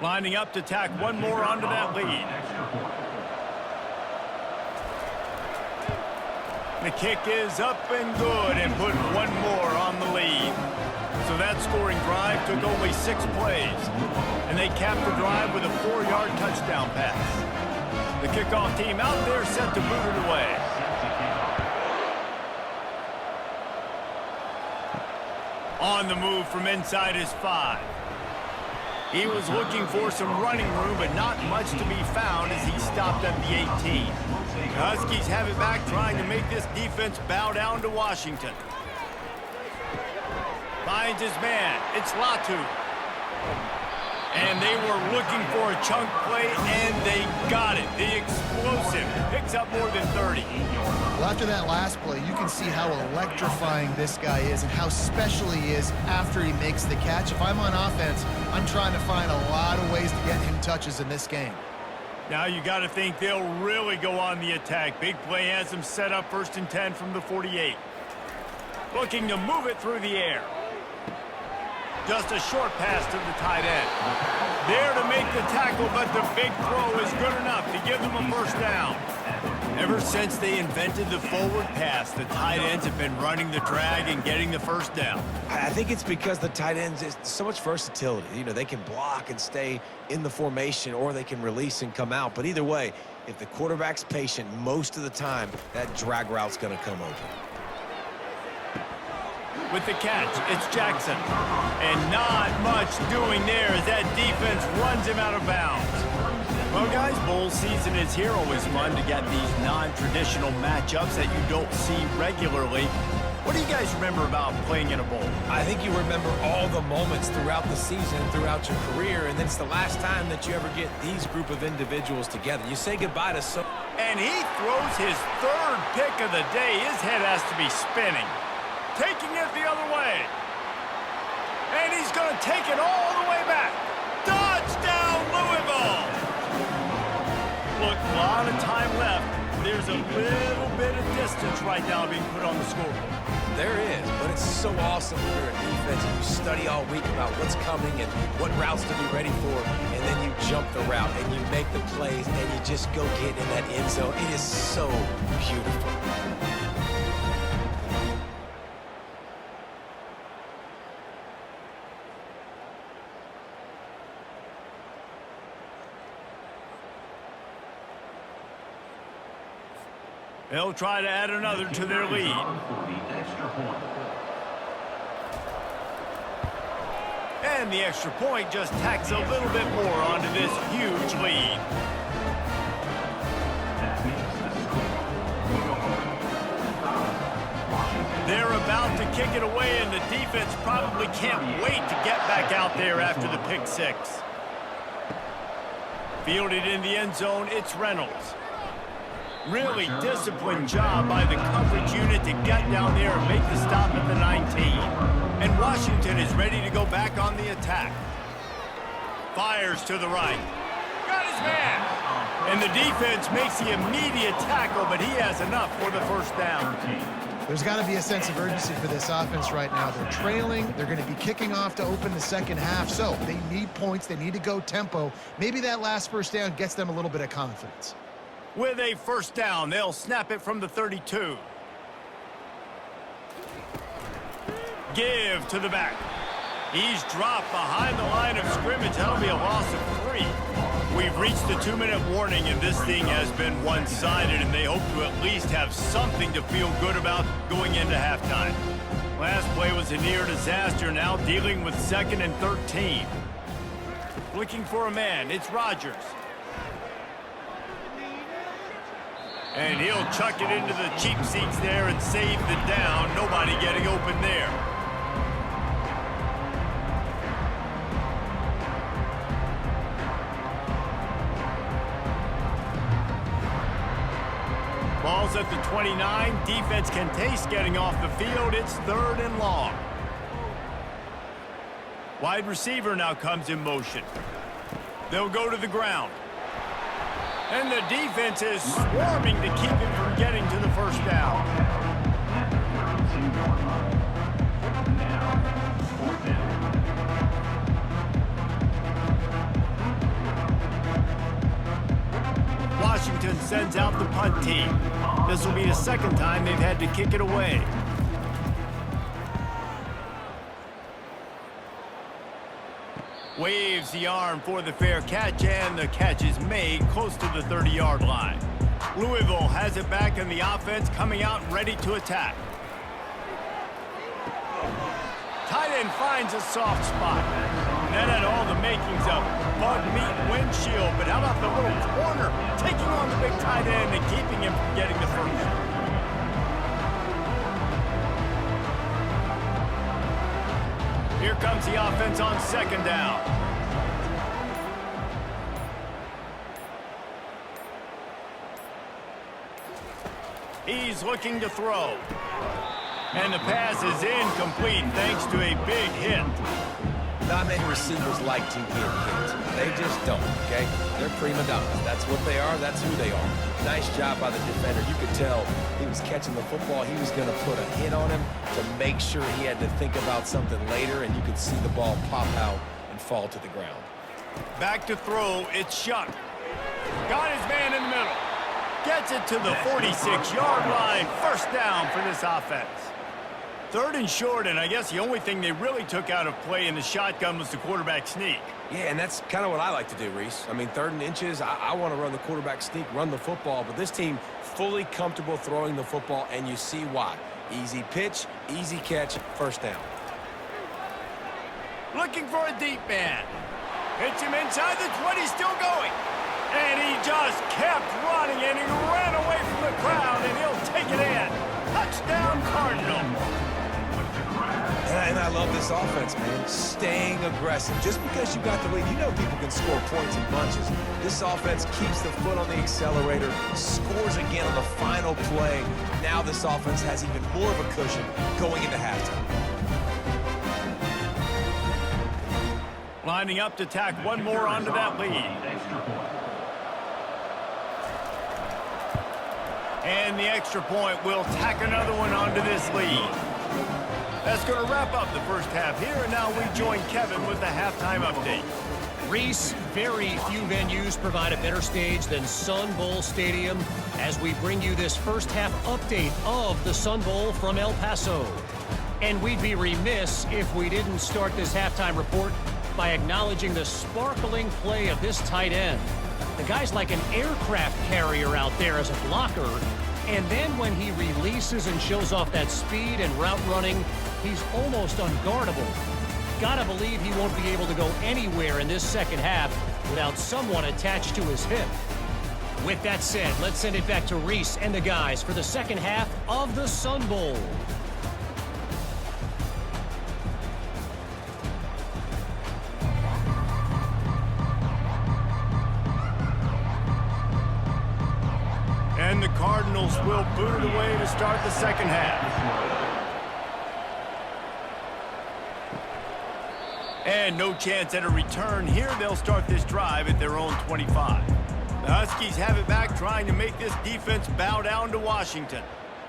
S1: Lining up to tack one more onto that lead. The kick is up and good and put one more on the lead. So that scoring drive took only 6 plays. And they capped the drive with a 4-yard touchdown pass. The kickoff team out there set to boot it away. On the move from inside his 5. He was looking for some running room, but not much to be found as he stopped at the 18. The Huskies have it back, trying to make this defense bow down to Washington. Finds his man. It's Latu. And they were looking for a chunk play, and they got it. The explosive picks up more than 30.
S2: Well, after that last play, you can see how electrifying this guy is and how special he is after he makes the catch. If I'm on offense, I'm trying to find a lot of ways to get him touches in this game.
S1: Now you got to think they'll really go on the attack. Big play has them set up 1st and 10 from the 48. Looking to move it through the air. Just a short pass to the tight end. There to make the tackle, but the big throw is good enough to give them a 1st down. Ever since they invented the forward pass, the tight ends have been running the drag and getting the 1st down.
S3: I think it's because the tight ends is so much versatility. You know, they can block and stay in the formation, or they can release and come out. But either way, if the quarterback's patient most of the time, that drag route's going to come open.
S1: With the catch, it's Jackson. And not much doing there as that defense runs him out of bounds. Well, guys, bowl season is here. Always fun to get these non-traditional matchups that you don't see regularly. What do you guys remember about playing in a bowl?
S3: I think you remember all the moments throughout the season, throughout your career, and then it's the last time that you ever get these group of individuals together. You say goodbye to so...
S1: And he throws his 3rd pick of the day. His head has to be spinning. Taking it the other way. And he's going to take it all the way back. Touchdown, Louisville! Look, a lot of time left. There's a little bit of distance right now being put on the scoreboard.
S3: There is, but it's so awesome when you're a defense and you study all week about what's coming and what routes to be ready for, and then you jump the route and you make the plays and you just go get in that end zone. It is so beautiful.
S1: They'll try to add another to their lead. And the extra point just tacks a little bit more onto this huge lead. They're about to kick it away, and the defense probably can't wait to get back out there after the pick 6. Fielded in the end zone, it's Reynolds. Really disciplined job by the coverage unit to get down there and make the stop at the 19. And Washington is ready to go back on the attack. Fires to the right. Got his man. And the defense makes the immediate tackle, but he has enough for the 1st down.
S2: There's got to be a sense of urgency for this offense right now. They're trailing. They're going to be kicking off to open the 2nd half. So they need points. They need to go tempo. Maybe that last 1st down gets them a little bit of confidence.
S1: With a 1st down, they'll snap it from the 32. give to the back. He's dropped behind the line of scrimmage. That'll be a loss of 3. We've reached the 2-minute warning, and this thing has been one-sided, and they hope to at least have something to feel good about going into halftime. Last play was a near disaster, now dealing with 2nd and 13. Looking for a man, it's Rodgers. And he'll chuck it into the cheap seats there and save the down. Nobody getting open there. Ball's at the 29. Defense can taste getting off the field. It's 3rd and long. Wide receiver now comes in motion. They'll go to the ground. And the defense is swarming to keep him from getting to the first down. Washington sends out the punt team. This will be the 2nd time they've had to kick it away. Waves the arm for the fair catch, and the catch is made close to the 30-yard line. Louisville has it back in the offense, coming out ready to attack. Tight end finds a soft spot. That had all the makings of bug meat windshield, but how about the little corner taking on the big tight end and keeping him from getting the first? Here comes the offense on 2nd down. He's looking to throw. And the pass is incomplete thanks to a big hit.
S3: Not many receivers like to get hit. They just don't, okay? They're prima donnas. That's what they are. That's who they are. Nice job by the defender. You could tell he was catching the football. He was going to put a hit on him to make sure he had to think about something later, and you could see the ball pop out and fall to the ground.
S1: Back to throw. It's Shuck. Got his man in the middle. Gets it to the 46-yard line. First down for this offense. 3rd and short, and I guess the only thing they really took out of play in the shotgun was the quarterback sneak.
S3: Yeah, and that's kind of what I like to do, Reese. I mean, 3rd and inches, I want to run the quarterback sneak, run the football, but this team fully comfortable throwing the football, and you see why. Easy pitch, easy catch, first down.
S1: Looking for a deep man. Hits him inside the 20, still going. And he just kept running, and he ran away from the crowd, and he'll take it in. Touchdown, Cardinals.
S3: And I love this offense, man. Staying aggressive. Just because you got the lead, you know people can score points in bunches. This offense keeps the foot on the accelerator, scores again on the final play. Now this offense has even more of a cushion going into halftime.
S1: Lining up to tack one more onto that lead. And the extra point will tack another one onto this lead. That's going to wrap up the first half here, and now we join Kevin with the halftime update.
S5: Reese, very few venues provide a better stage than Sun Bowl Stadium as we bring you this first half update of the Sun Bowl from El Paso. And we'd be remiss if we didn't start this halftime report by acknowledging the sparkling play of this tight end. The guy's like an aircraft carrier out there as a blocker, and then when he releases and shows off that speed and route running, he's almost unguardable. Gotta believe he won't be able to go anywhere in this second half without someone attached to his hip. With that said, let's send it back to Reese and the guys for the second half of the Sun Bowl.
S1: And the Cardinals will boot it away to start the second half. And no chance at a return here. They'll start this drive at their own 25. The Huskies have it back, trying to make this defense bow down to Washington.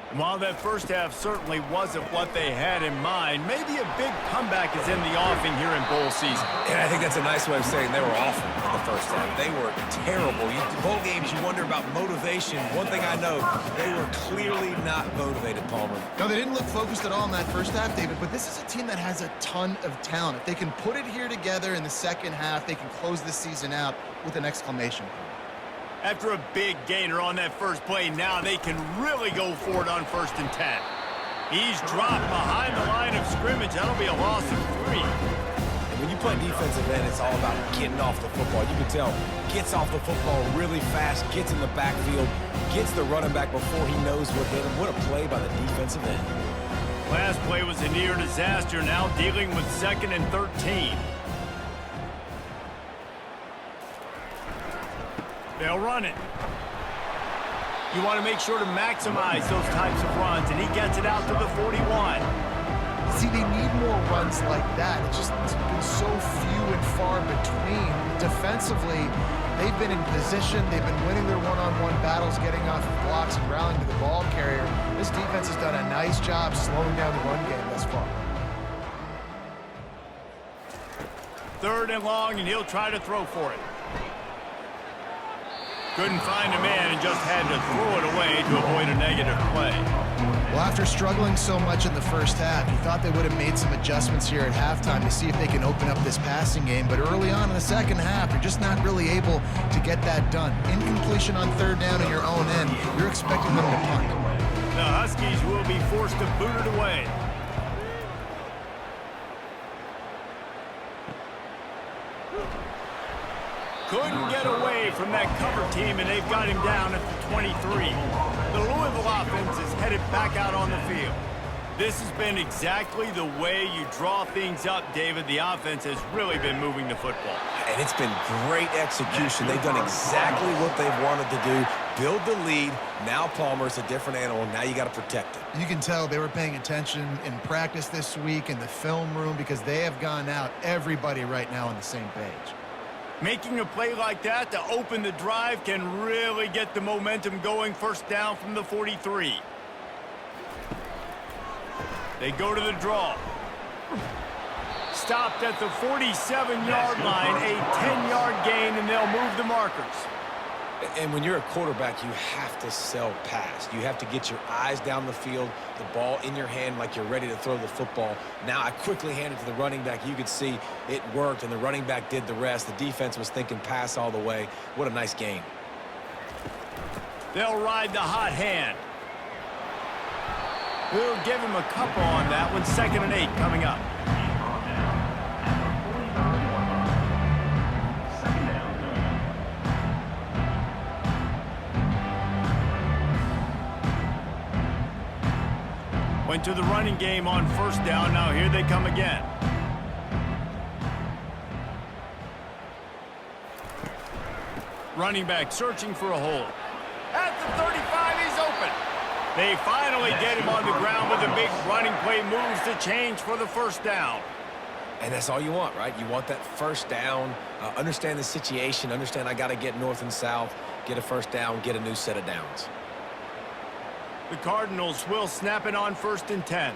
S1: And while that first half certainly wasn't what they had in mind, maybe a big comeback is in the offing here in bowl season.
S3: And I think that's a nice way of saying they were awful in the first half. They were terrible. Bowl games, you wonder about motivation. One thing I know, they were clearly not motivated, Palmer.
S2: No, they didn't look focused at all in that first half, David, but this is a team that has a ton of talent. If they can put it here together in the second half, they can close this season out with an exclamation point.
S1: After a big gainer on that first play, now they can really go for it on 1st and 10. He's dropped behind the line of scrimmage. That'll be a loss of 3.
S3: And when you play defensive end, it's all about getting off the football. You can tell, gets off the football really fast, gets in the backfield, gets the running back before he knows what hit him. What a play by the defensive end.
S1: Last play was a near disaster, now dealing with 2nd and 13. They'll run it. You want to make sure to maximize those types of runs, and he gets it out to the 41.
S2: See, they need more runs like that. It's been so few and far between. Defensively, they've been in position. They've been winning their one-on-one battles, getting off of blocks and rallying to the ball carrier. This defense has done a nice job slowing down the run game thus far.
S1: 3rd and long, and he'll try to throw for it. Couldn't find a man and just had to throw it away to avoid a negative play.
S2: Well, after struggling so much in the first half, you thought they would have made some adjustments here at halftime to see if they can open up this passing game. But early on in the second half, you're just not really able to get that done. Incompletion on 3rd down in your own end, you're expecting them to punt.
S1: The Huskies will be forced to boot it away. Couldn't get away from that cover team, and they've got him down at the 23. The Louisville offense is headed back out on the field. This has been exactly the way you draw things up, David. The offense has really been moving the football.
S3: And it's been great execution. They've done exactly what they've wanted to do. Build the lead. Now Palmer's a different animal. Now you got to protect it.
S2: You can tell they were paying attention in practice this week in the film room because they have gone out, everybody right now on the same page.
S1: Making a play like that to open the drive can really get the momentum going. 1st down from the 43. They go to the draw. Stopped at the 47-yard line, a 10-yard gain, and they'll move the markers.
S3: And when you're a quarterback, you have to sell pass. You have to get your eyes down the field, the ball in your hand like you're ready to throw the football. Now I quickly hand it to the running back. You could see it worked, and the running back did the rest. The defense was thinking pass all the way. What a nice game.
S1: They'll ride the hot hand. We'll give him a couple on that one. 2nd and 8 coming up. Went to the running game on 1st down. Now here they come again. Running back searching for a hole. At the 35, he's open. They finally get him on the ground with a big running play. Moves the change for the 1st down.
S3: And that's all you want, right? You want that 1st down. Understand the situation. Understand I got to get north and south. Get a 1st down. Get a new set of downs.
S1: The Cardinals will snap it on 1st and 10.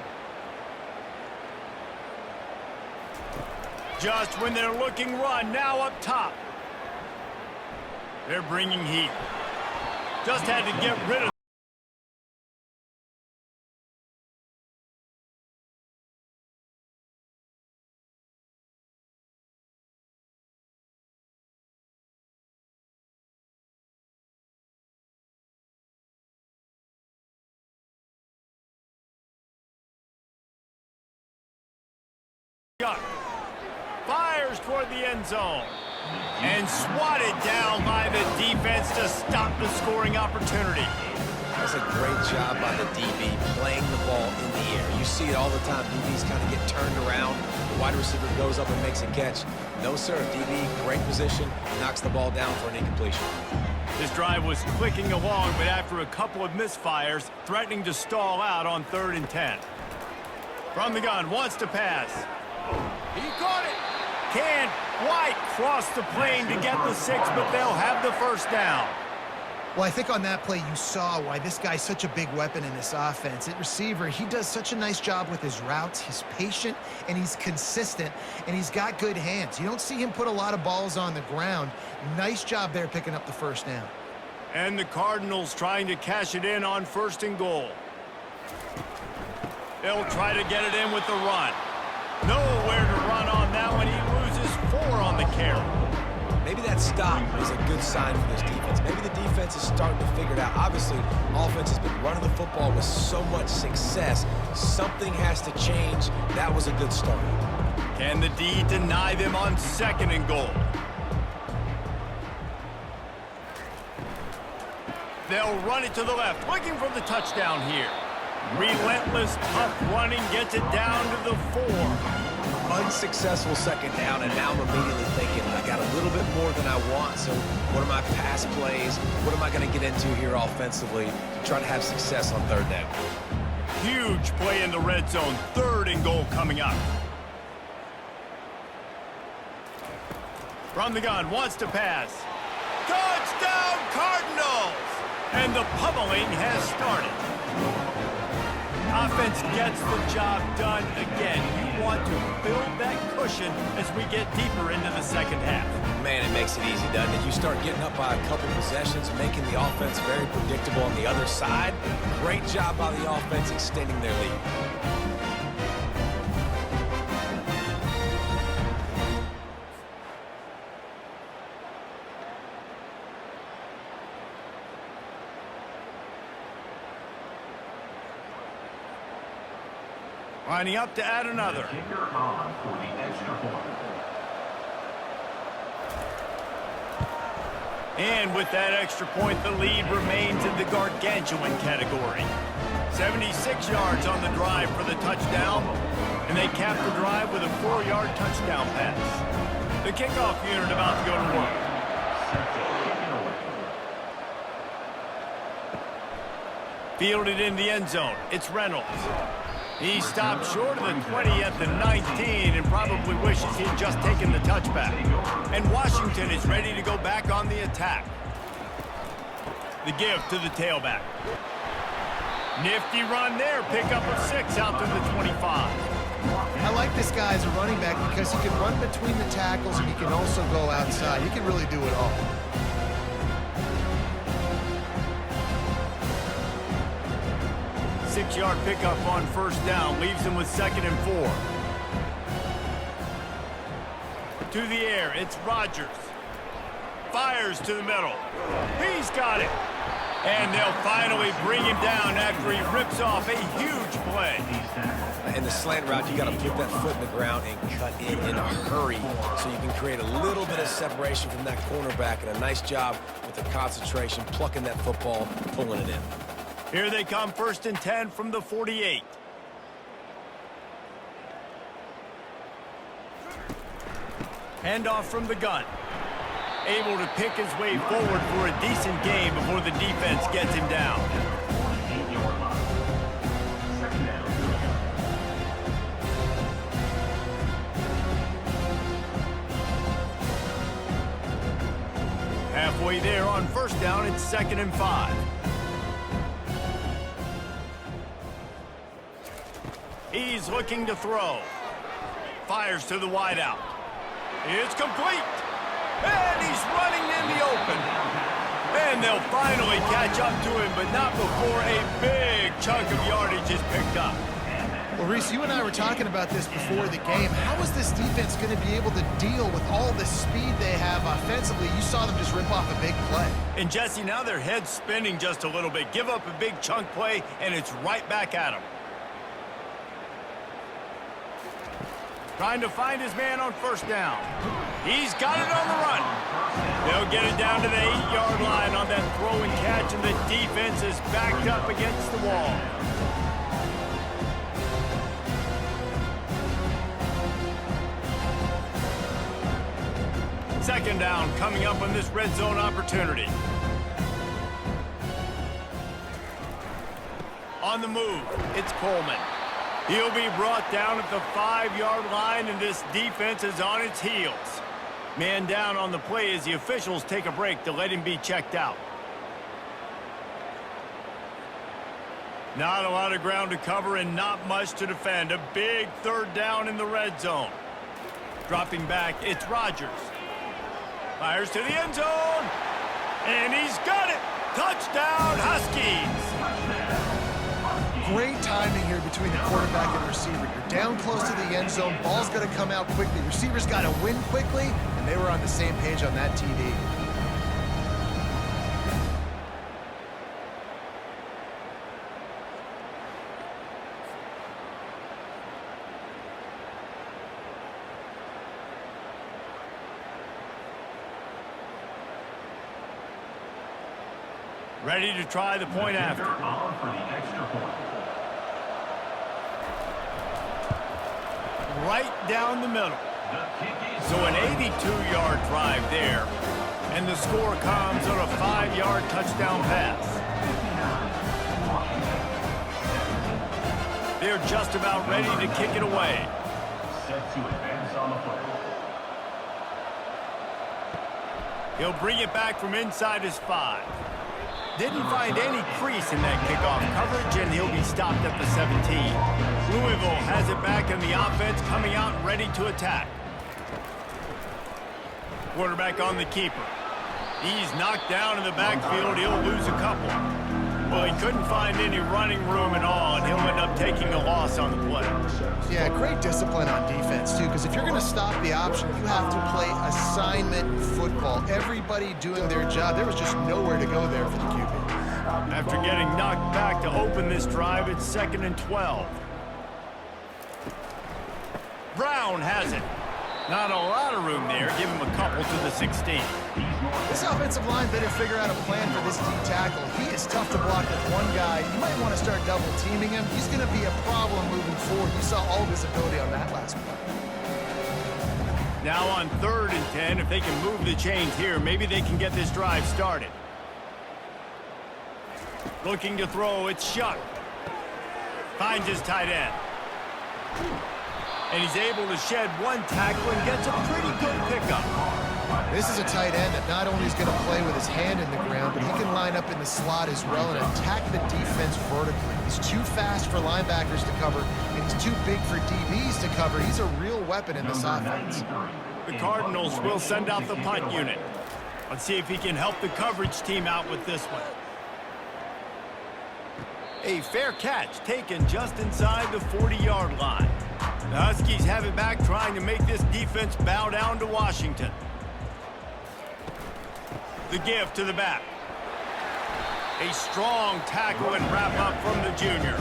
S1: Just when they're looking run, now up top. They're bringing heat. Just had to get rid of fires toward the end zone and swatted down by the defense to stop the scoring opportunity.
S3: That's a great job by the DB playing the ball in the air. You see it all the time. DBs kind of get turned around. The wide receiver goes up and makes a catch. No, sir. DB, great position, knocks the ball down for an incompletion.
S1: This drive was clicking along, but after a couple of misfires, threatening to stall out on 3rd and 10. From the gun, wants to pass. He caught it. Can't quite cross the plane to get the 6, but they'll have the 1st down.
S2: Well, I think on that play you saw why this guy's such a big weapon in this offense. At receiver, he does such a nice job with his routes. He's patient, and he's consistent, and he's got good hands. You don't see him put a lot of balls on the ground. Nice job there picking up the first down.
S1: And the Cardinals trying to cash it in on 1st and goal. They'll try to get it in with the run. Nowhere to run on that one. He loses 4 on the carry.
S3: Maybe that stop is a good sign for this defense. Maybe the defense is starting to figure it out. Obviously, offense has been running the football with so much success. Something has to change. That was a good start.
S1: Can the D deny them on 2nd and goal? They'll run it to the left, looking for the touchdown here. Relentless, tough running gets it down to the 4.
S3: Unsuccessful 2nd down, and now I'm immediately thinking, I got a little bit more than I want, so what are my pass plays? What am I going to get into here offensively to try to have success on 3rd down?
S1: Huge play in the red zone. 3rd and goal coming up. From the gun, wants to pass. Touchdown, Cardinals! And the pummeling has started. Offense gets the job done again. You want to build that cushion as we get deeper into the 2nd half.
S3: Man, it makes it easy, doesn't it? You start getting up by a couple possessions, making the offense very predictable on the other side. Great job by the offense extending their lead.
S1: Lining up to add another.
S4: Kicker on for the extra point.
S1: And with that extra point, the lead remains in the gargantuan category. 76 yards on the drive for the touchdown, and they cap the drive with a 4-yard touchdown pass. The kickoff unit about to go to work. Fielded in the end zone. It's Reynolds. He stopped short of the 20 at the 19 and probably wishes he'd just taken the touchback. And Washington is ready to go back on the attack. The give to the tailback. Nifty run there. Pickup of 6 out to the 25.
S2: I like this guy as a running back because he can run between the tackles and he can also go outside. He can really do it all.
S1: Six-yard pickup on 1st down. Leaves him with 2nd and 4. To the air. It's Rodgers. Fires to the middle. He's got it. And they'll finally bring him down after he rips off a huge play.
S3: In the slant route, you got to put that foot in the ground and cut in a hurry so you can create a little bit of separation from that cornerback, and a nice job with the concentration, plucking that football, pulling it in.
S1: Here they come, 1st and 10 from the 48. Handoff from the gun. Able to pick his way forward for a decent gain before the defense gets him down. Halfway there on 1st down, it's 2nd and 5. He's looking to throw. Fires to the wideout. It's complete. And he's running in the open. And they'll finally catch up to him, but not before a big chunk of yardage is picked up.
S2: Well, Reese, you and I were talking about this before the game. How is this defense going to be able to deal with all the speed they have offensively? You saw them just rip off a big play.
S1: And, Jesse, now their head's spinning just a little bit. Give up a big chunk play, and it's right back at him. Trying to find his man on 1st down. He's got it on the run. They'll get it down to the 8-yard line on that throw and catch, and the defense is backed up against the wall. Second down coming up on this red zone opportunity. On the move, it's Coleman. He'll be brought down at the 5-yard line, and this defense is on its heels. Man down on the play as the officials take a break to let him be checked out. Not a lot of ground to cover and not much to defend. A big third down in the red zone. Dropping back, it's Rodgers. Fires to the end zone. And he's got it. Touchdown, Huskies.
S2: Great timing here between the quarterback and the receiver. You're down close to the end zone. Ball's got to come out quickly. Receivers got to win quickly, and they were on the same page on that TD.
S1: Ready to try the point after. Right down the middle. So an 82-yard drive there. And the score comes on a 5-yard touchdown pass. They're just about ready to kick it away.
S4: Set to advance on the play.
S1: He'll bring it back from inside his 5. Didn't find any crease in that kickoff coverage, and he'll be stopped at the 17. Louisville has it back in the offense, coming out ready to attack. Quarterback on the keeper. He's knocked down in the backfield. He'll lose a couple. Well, he couldn't find any running room at all, and he'll end up taking a loss on the play.
S2: Yeah, great discipline on defense, too, because if you're going to stop the option, you have to play assignment football. Everybody doing their job. There was just nowhere to go there for the QB.
S1: After getting knocked back to open this drive, it's 2nd and 12. Brown has it. Not a lot of room there. Give him a couple to the 16.
S2: This offensive line better figure out a plan for this D tackle. He is tough to block with one guy. You might want to start double teaming him. He's going to be a problem moving forward. You saw all of his ability on that last play.
S1: Now on 3rd and 10, if they can move the chains here, maybe they can get this drive started. Looking to throw, it's Shuck. Finds his tight end. And he's able to shed one tackle and gets a pretty good pickup.
S2: This is a tight end that not only is going to play with his hand in the ground, but he can line up in the slot as well and attack the defense vertically. He's too fast for linebackers to cover, and he's too big for DBs to cover. He's a real weapon in this offense.
S1: The Cardinals will send out the punt unit. Let's see if he can help the coverage team out with this one. A fair catch taken just inside the 40-yard line. The Huskies have it back, trying to make this defense bow down to Washington. The give to the back. A strong tackle and wrap up from the junior.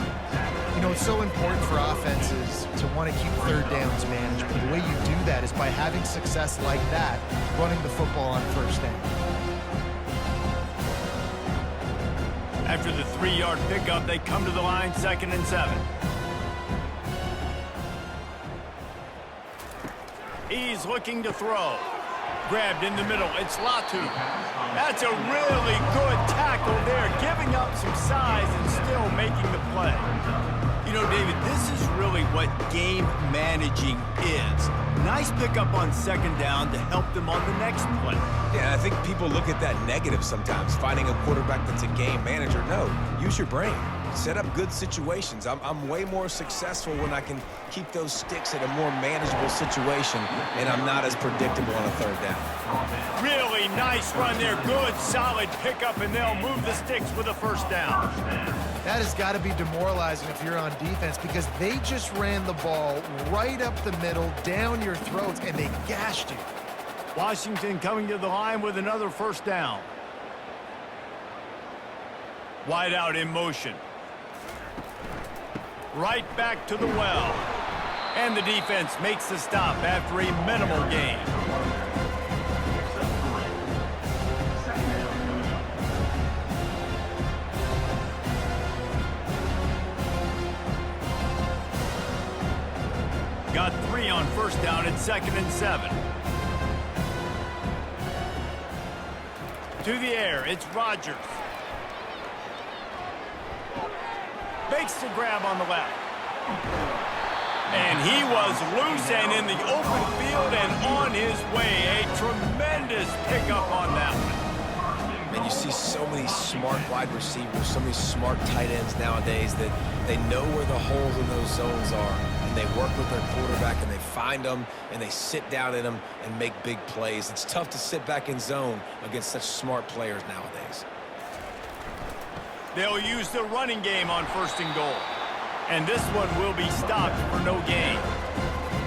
S2: You know, it's so important for offenses to want to keep third downs managed, but the way you do that is by having success like that, running the football on first down.
S1: After the 3-yard pickup, they come to the line, 2nd and 7. He's looking to throw. Grabbed in the middle. It's Latu. That's a really good tackle there, giving up some size and still making the play. You know, David, this is really what game managing is. Nice pickup on 2nd down to help them on the next play.
S3: Yeah, I think people look at that negative sometimes, finding a quarterback that's a game manager. No, use your brain. Set up good situations. I'm way more successful when I can keep those sticks at a more manageable situation, and I'm not as predictable on a 3rd down.
S1: Really nice run there. Good, solid pickup, and they'll move the sticks with a 1st down.
S2: That has got to be demoralizing if you're on defense because they just ran the ball right up the middle, down your throats, and they gashed you.
S1: Washington coming to the line with another 1st down. Wide out in motion. Right back to the well. And the defense makes the stop after a minimal gain. Got 3 on 1st down at 2nd and 7. To the air, it's Rodgers. Makes the grab on the left. And he was loose and in the open field and on his way. A tremendous pickup on that one.
S3: Man, you see so many smart wide receivers, so many smart tight ends nowadays that they know where the holes in those zones are, and they work with their quarterback, and they find them, and they sit down in them and make big plays. It's tough to sit back in zone against such smart players nowadays.
S1: They'll use the running game on 1st and goal. And this one will be stopped for no gain.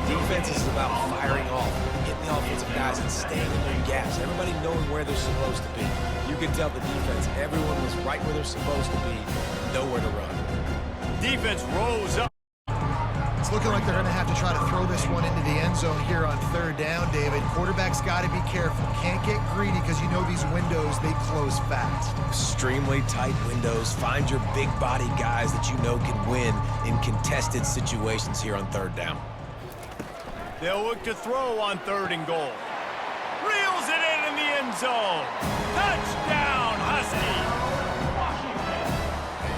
S3: Defense is about firing off, getting the offensive guys and staying in their gaps. Everybody knowing where they're supposed to be. You can tell the defense, everyone was right where they're supposed to be, nowhere to run.
S1: Defense rose up.
S2: It's looking like they're going to have to try to throw this one into the end zone here on 3rd down, David. Quarterback's got to be careful. Can't get greedy because you know these windows, they close fast.
S3: Extremely tight windows. Find your big body guys that you know can win in contested situations here on 3rd down.
S1: They'll look to throw on 3rd and goal. Reels it in the end zone. Touchdown, Huskies!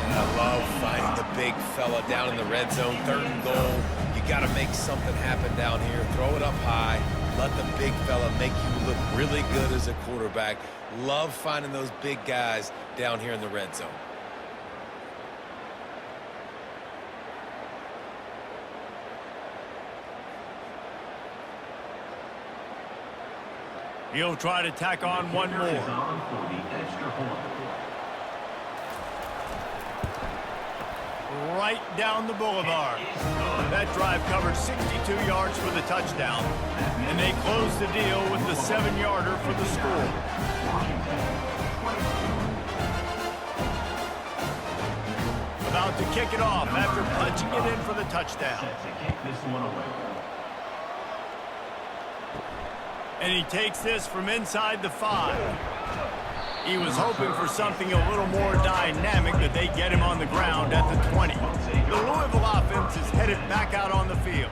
S3: I love finding the big fella down in the red zone. 3rd and goal. You got to make something happen down here. Throw it up high. Let the big fella make you look really good as a quarterback. Love finding those big guys down here in the red zone.
S1: He'll try to tack on one more. Right down the boulevard. That drive covered 62 yards for the touchdown, and they close the deal with the 7-yarder for the score. About to kick it off after punching it in for the touchdown. And he takes this from inside the 5. He was hoping for something a little more dynamic, that they get him on the ground at the 20. The Louisville offense is headed back out on the field.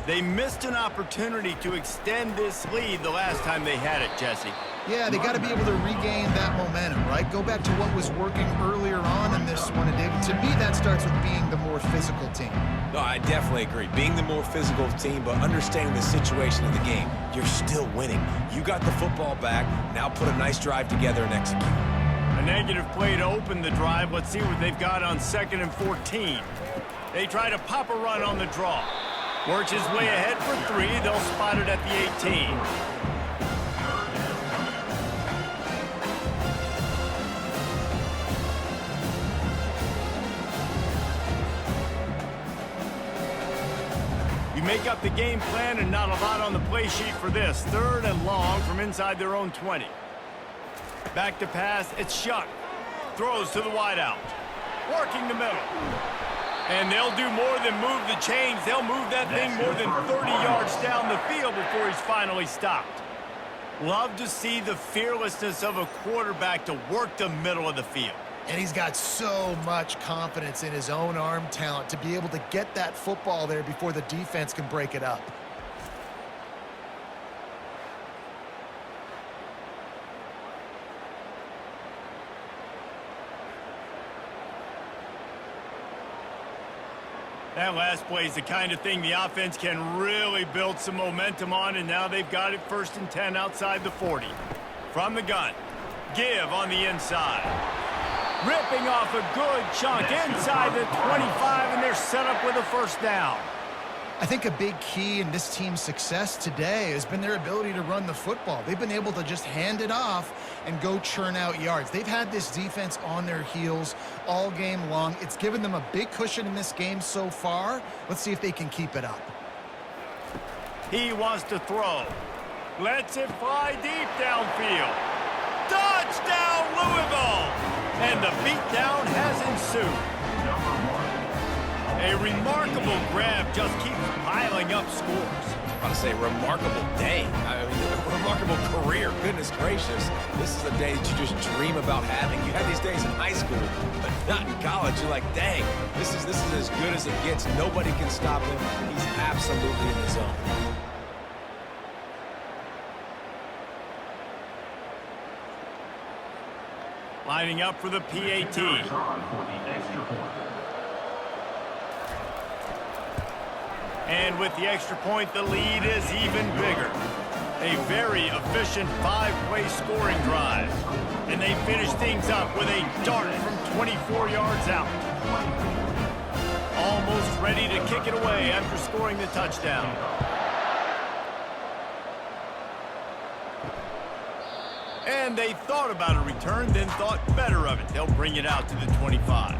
S1: They missed an opportunity to extend this lead the last time they had it, Jesse.
S2: Yeah, they got to be able to regain that momentum, right? Go back to what was working earlier on in this one. And David, to me, that starts with being the more physical team.
S3: No, I definitely agree. Being the more physical team, but understanding the situation of the game. You're still winning. You got the football back. Now put a nice drive together and execute.
S1: A negative play to open the drive. Let's see what they've got on 2nd and 14. They try to pop a run on the draw. Works his way ahead for 3. They'll spot it at the 18. You make up the game plan and not a lot on the play sheet for this. 3rd and long from inside their own 20. Back to pass, it's Shuck. Throws to the wideout. Working the middle. And they'll do more than move the chains. They'll move that thing more than 30 yards down the field before he's finally stopped. Love to see the fearlessness of a quarterback to work the middle of the field.
S2: And he's got so much confidence in his own arm talent to be able to get that football there before the defense can break it up.
S1: That last play is the kind of thing the offense can really build some momentum on, and now they've got it 1st and 10 outside the 40. From the gun, give on the inside. Ripping off a good chunk inside the 25, and they're set up with a 1st down.
S2: I think a big key in this team's success today has been their ability to run the football. They've been able to just hand it off and go churn out yards. They've had this defense on their heels all game long. It's given them a big cushion in this game so far. Let's see if they can keep it up.
S1: He wants to throw. Lets it fly deep downfield. Touchdown, Louisville! And the beatdown has ensued. A remarkable grab just keeps piling up scores.
S3: I want to say remarkable day. I mean, a remarkable career. Goodness gracious. This is a day that you just dream about having. You had these days in high school, but not in college. You're like, dang, this is as good as it gets. Nobody can stop him. He's absolutely in the zone.
S1: Lining up for the PAT. And with the extra point, the lead is even bigger. A very efficient 5-play scoring drive. And they finish things up with a dart from 24 yards out. Almost ready to kick it away after scoring the touchdown. And they thought about a return, then thought better of it. They'll bring it out to the 25.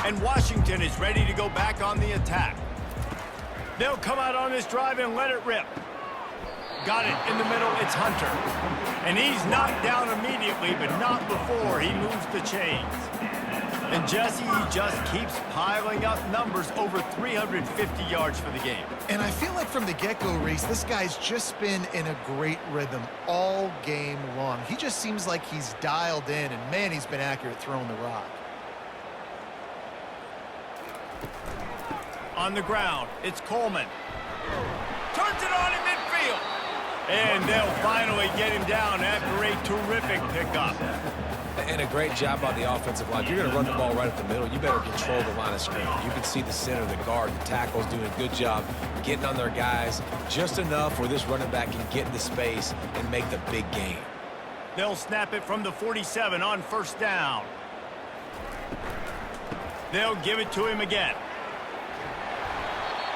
S1: And Washington is ready to go back on the attack. They'll come out on this drive and let it rip. Got it in the middle, it's Hunter. And he's knocked down immediately, but not before he moves the chains. And Jesse, he just keeps piling up numbers, over 350 yards for the game.
S2: And I feel like from the get-go, Reese, this guy's just been in a great rhythm all game long. He just seems like he's dialed in, and man, he's been accurate throwing the rock.
S1: On the ground, it's Coleman. Turns it on in midfield. And they'll finally get him down after a terrific pickup.
S3: And a great job by the offensive line. If you're going to run the ball right up the middle, you better control the line of scrimmage. You can see the center, the guard, the tackles doing a good job getting on their guys just enough where this running back can get into space and make the big game.
S1: They'll snap it from the 47 on first down. They'll give it to him again.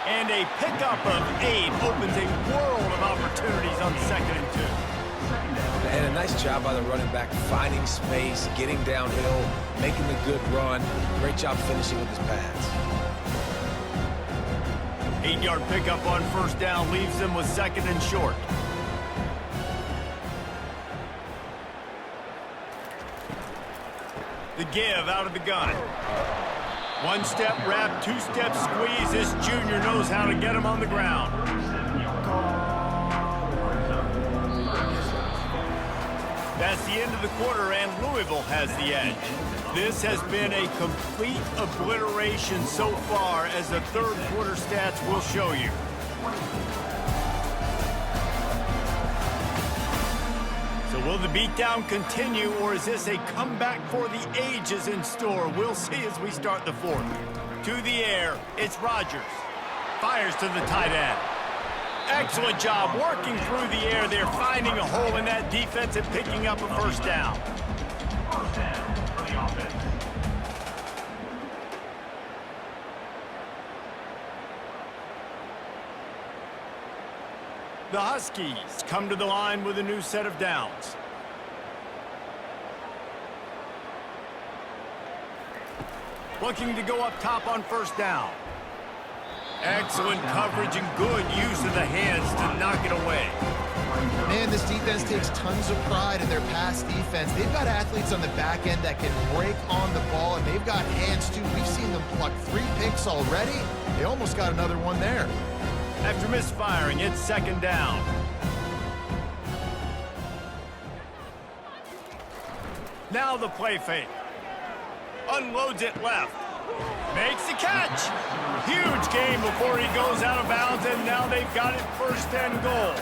S1: And a pickup of 8 opens a world of opportunities on 2nd and 2.
S3: And a nice job by the running back, finding space, getting downhill, making the good run. Great job finishing with his pass.
S1: 8-yard pickup on first down leaves them with 2nd and short. The give out of the gun. One-step wrap, two-step squeeze. This junior knows how to get him on the ground. That's the end of the quarter, and Louisville has the edge. This has been a complete obliteration so far, as the third quarter stats will show you. So will the beatdown continue, or is this a comeback for the ages in store? We'll see as we start the fourth. To the air, it's Rodgers. Fires to the tight end. Excellent job working through the air. They're finding a hole in that defense and picking up a first down.
S4: First down for the offense.
S1: The Huskies come to the line with a new set of downs. Looking to go up top on first down. Excellent coverage and good use of the hands to knock it away.
S2: Man, this defense takes tons of pride in their pass defense. They've got athletes on the back end that can break on the ball, and they've got hands too. We've seen them pluck 3 picks already. They almost got another one there.
S1: After misfiring, it's 2nd down. Now the play fake. Unloads it left. Makes the catch. Huge game before he goes out of bounds, and now they've got it 1st and goal.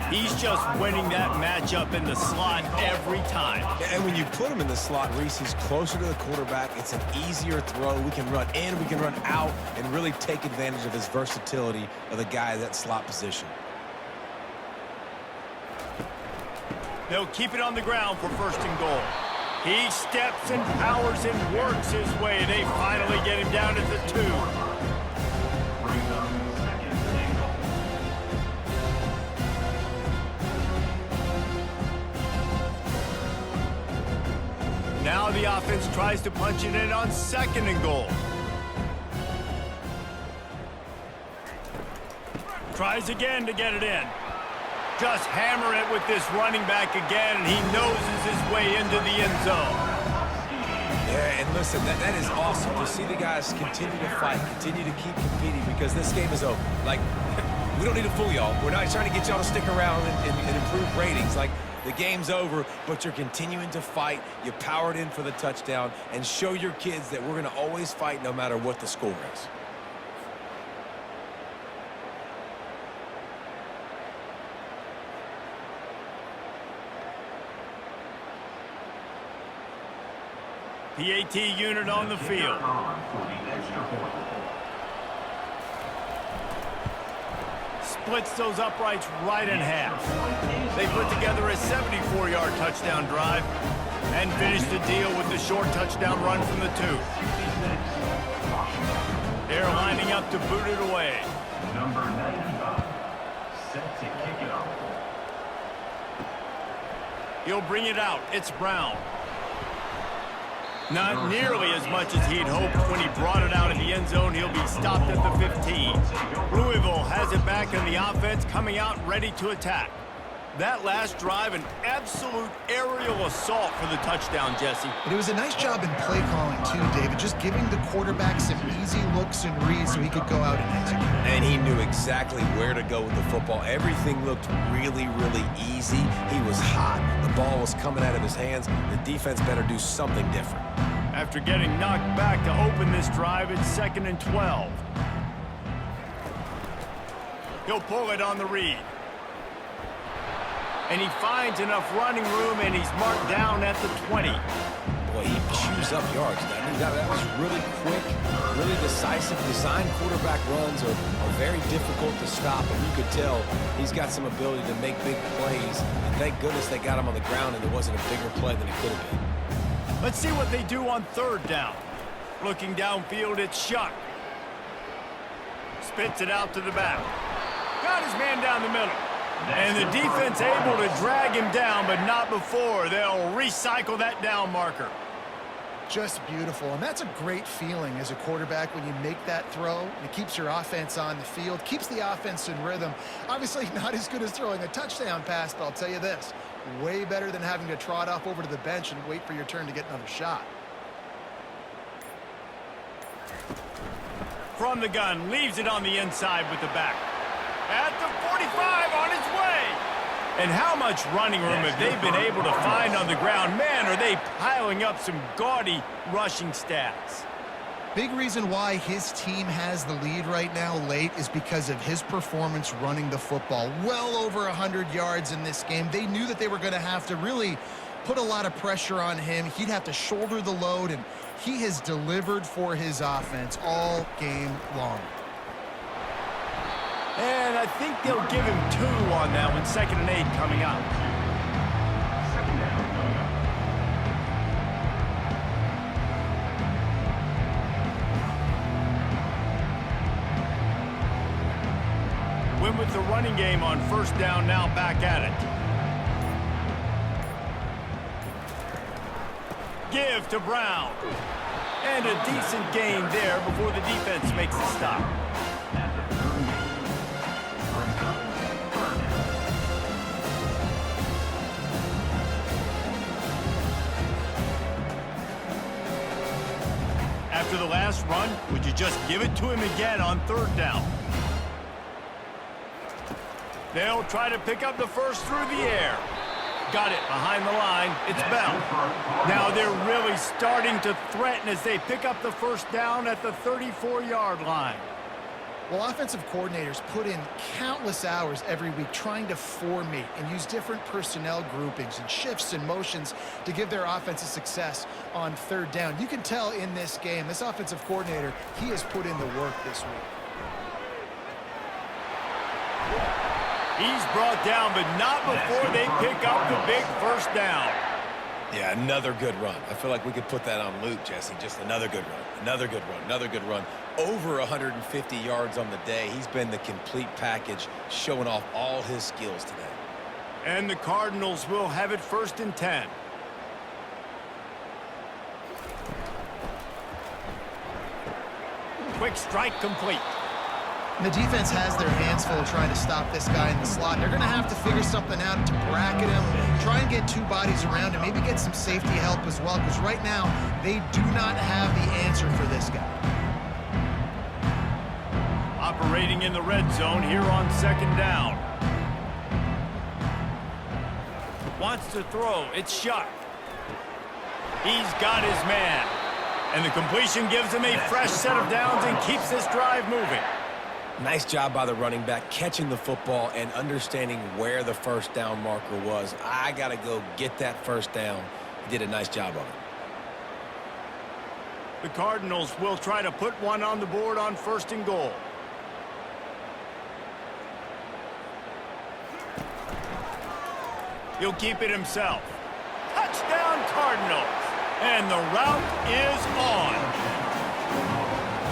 S1: He's just winning that matchup in the slot every time.
S3: And when you put him in the slot, Reese, he's closer to the quarterback. It's an easier throw. We can run in, we can run out, and really take advantage of his versatility of the guy at that slot position.
S1: They'll keep it on the ground for 1st and goal. He steps and powers and works his way. They finally get him down at the 2.
S4: Brings up 2nd and goal.
S1: Now the offense tries to punch it in on 2nd and goal. Tries again to get it in. Just hammer it with this running back again, and he noses his way into the end zone.
S3: Yeah, and listen, that is awesome to see the guys continue to fight, continue to keep competing, because this game is over. Like, we don't need to fool y'all. We're not trying to get y'all to stick around and improve ratings. Like, the game's over, but you're continuing to fight. You powered in for the touchdown, and show your kids that we're going to always fight no matter what the score is.
S1: PAT unit on the field. Splits those uprights right in half. They put together a 74-yard touchdown drive. And finish the deal with the short touchdown run from the 2. They're lining up to boot it away.
S4: Number 95, set to kick it off.
S1: He'll bring it out. It's Brown. Not nearly as much as he'd hoped when he brought it out in the end zone. He'll be stopped at the 15. Louisville has it back in the offense, coming out ready to attack. That last drive, an absolute aerial assault for the touchdown, Jesse.
S2: And it was a nice job in play calling, too, David, just giving the quarterback some easy looks and reads so he could go out and execute.
S3: And he knew exactly where to go with the football. Everything looked really, really easy. He was hot. The ball was coming out of his hands. The defense better do something different.
S1: After getting knocked back to open this drive, it's 2nd and 12. He'll pull it on the read. And he finds enough running room, and he's marked down at the 20.
S3: Boy, he chews up yards. I mean, that was really quick, really decisive. Design quarterback runs are very difficult to stop, and you could tell he's got some ability to make big plays. And thank goodness they got him on the ground, and it wasn't a bigger play than it could have been.
S1: Let's see what they do on 3rd down. Looking downfield, it's Shuck. Spits it out to the back. Got his man down the middle. And the defense able to drag him down, but not before. They'll recycle that down marker.
S2: Just beautiful, and that's a great feeling as a quarterback when you make that throw. It keeps your offense on the field, keeps the offense in rhythm. Obviously not as good as throwing a touchdown pass, but I'll tell you this, way better than having to trot off over to the bench and wait for your turn to get another shot.
S1: From the gun, leaves it on the inside with the back. At the 45, on his way. And how much running room have they been able to find on the ground? Man, are they piling up some gaudy rushing stats.
S2: Big reason why his team has the lead right now late is because of his performance running the football. Well over 100 yards in this game. They knew that they were going to have to really put a lot of pressure on him. He'd have to shoulder the load, and he has delivered for his offense all game long.
S1: And I think they'll give him 2 on that one. 2nd and 8 coming up.
S4: Second down coming up.
S1: Win with the running game on 1st down, now back at it. Give to Brown. And a decent gain there before the defense makes the stop. After the last run, would you just give it to him again on 3rd down? They'll try to pick up the first through the air. Got it behind the line. It's Bell. Now they're really starting to threaten as they pick up the 1st down at the 34-yard line.
S2: Well, offensive coordinators put in countless hours every week trying to formate and use different personnel groupings and shifts and motions to give their offensive success on 3rd down. You can tell in this game, this offensive coordinator, he has put in the work this week.
S1: He's brought down, but not before they pick up the big 1st down.
S3: Yeah, another good run. I feel like we could put that on loop, Jesse. Just another good run, another good run, another good run. Over 150 yards on the day. He's been the complete package, showing off all his skills today.
S1: And the Cardinals will have it 1st and 10. Quick strike complete.
S2: And the defense has their hands full trying to stop this guy in the slot. They're going to have to figure something out to bracket him, try and get 2 bodies around him, maybe get some safety help as well, because right now they do not have the answer for this guy.
S1: Operating in the red zone here on 2nd down. Wants to throw. It's Shuck. He's got his man. And the completion gives him a fresh set of downs and keeps this drive moving.
S3: Nice job by the running back, catching the football and understanding where the 1st down marker was. I got to go get that 1st down. He did a nice job of it.
S1: The Cardinals will try to put one on the board on 1st and goal. He'll keep it himself. Touchdown Cardinals. And the route is on.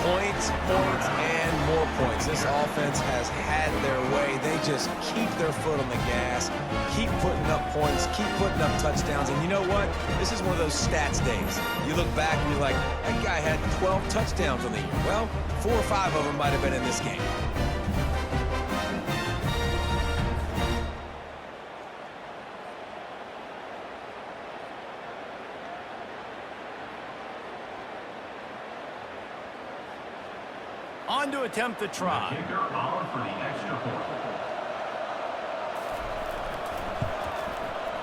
S3: Points, points, and more points. This offense has had their way. They just keep their foot on the gas, keep putting up points, keep putting up touchdowns. And you know what? This is one of those stats days. You look back and you're like, that guy had 12 touchdowns on the year. Well, 4 or 5 of them might have been in this game.
S1: On to attempt the try.
S4: Kicker on for the extra point.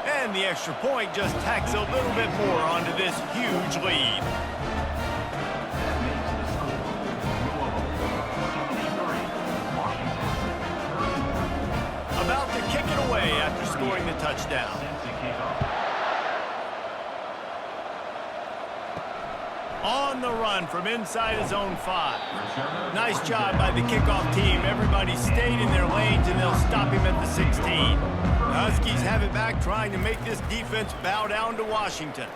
S1: And the extra point just tacks a little bit more onto this huge lead.
S4: That makes the score Louisville 73, Washington 31.
S1: About to kick it away after scoring the touchdown.
S4: Since the kickoff.
S1: On the run from inside his own 5. Nice job by the kickoff team. Everybody stayed in their lanes, and they'll stop him at the 16. The Huskies have it back, trying to make this defense bow down to Washington.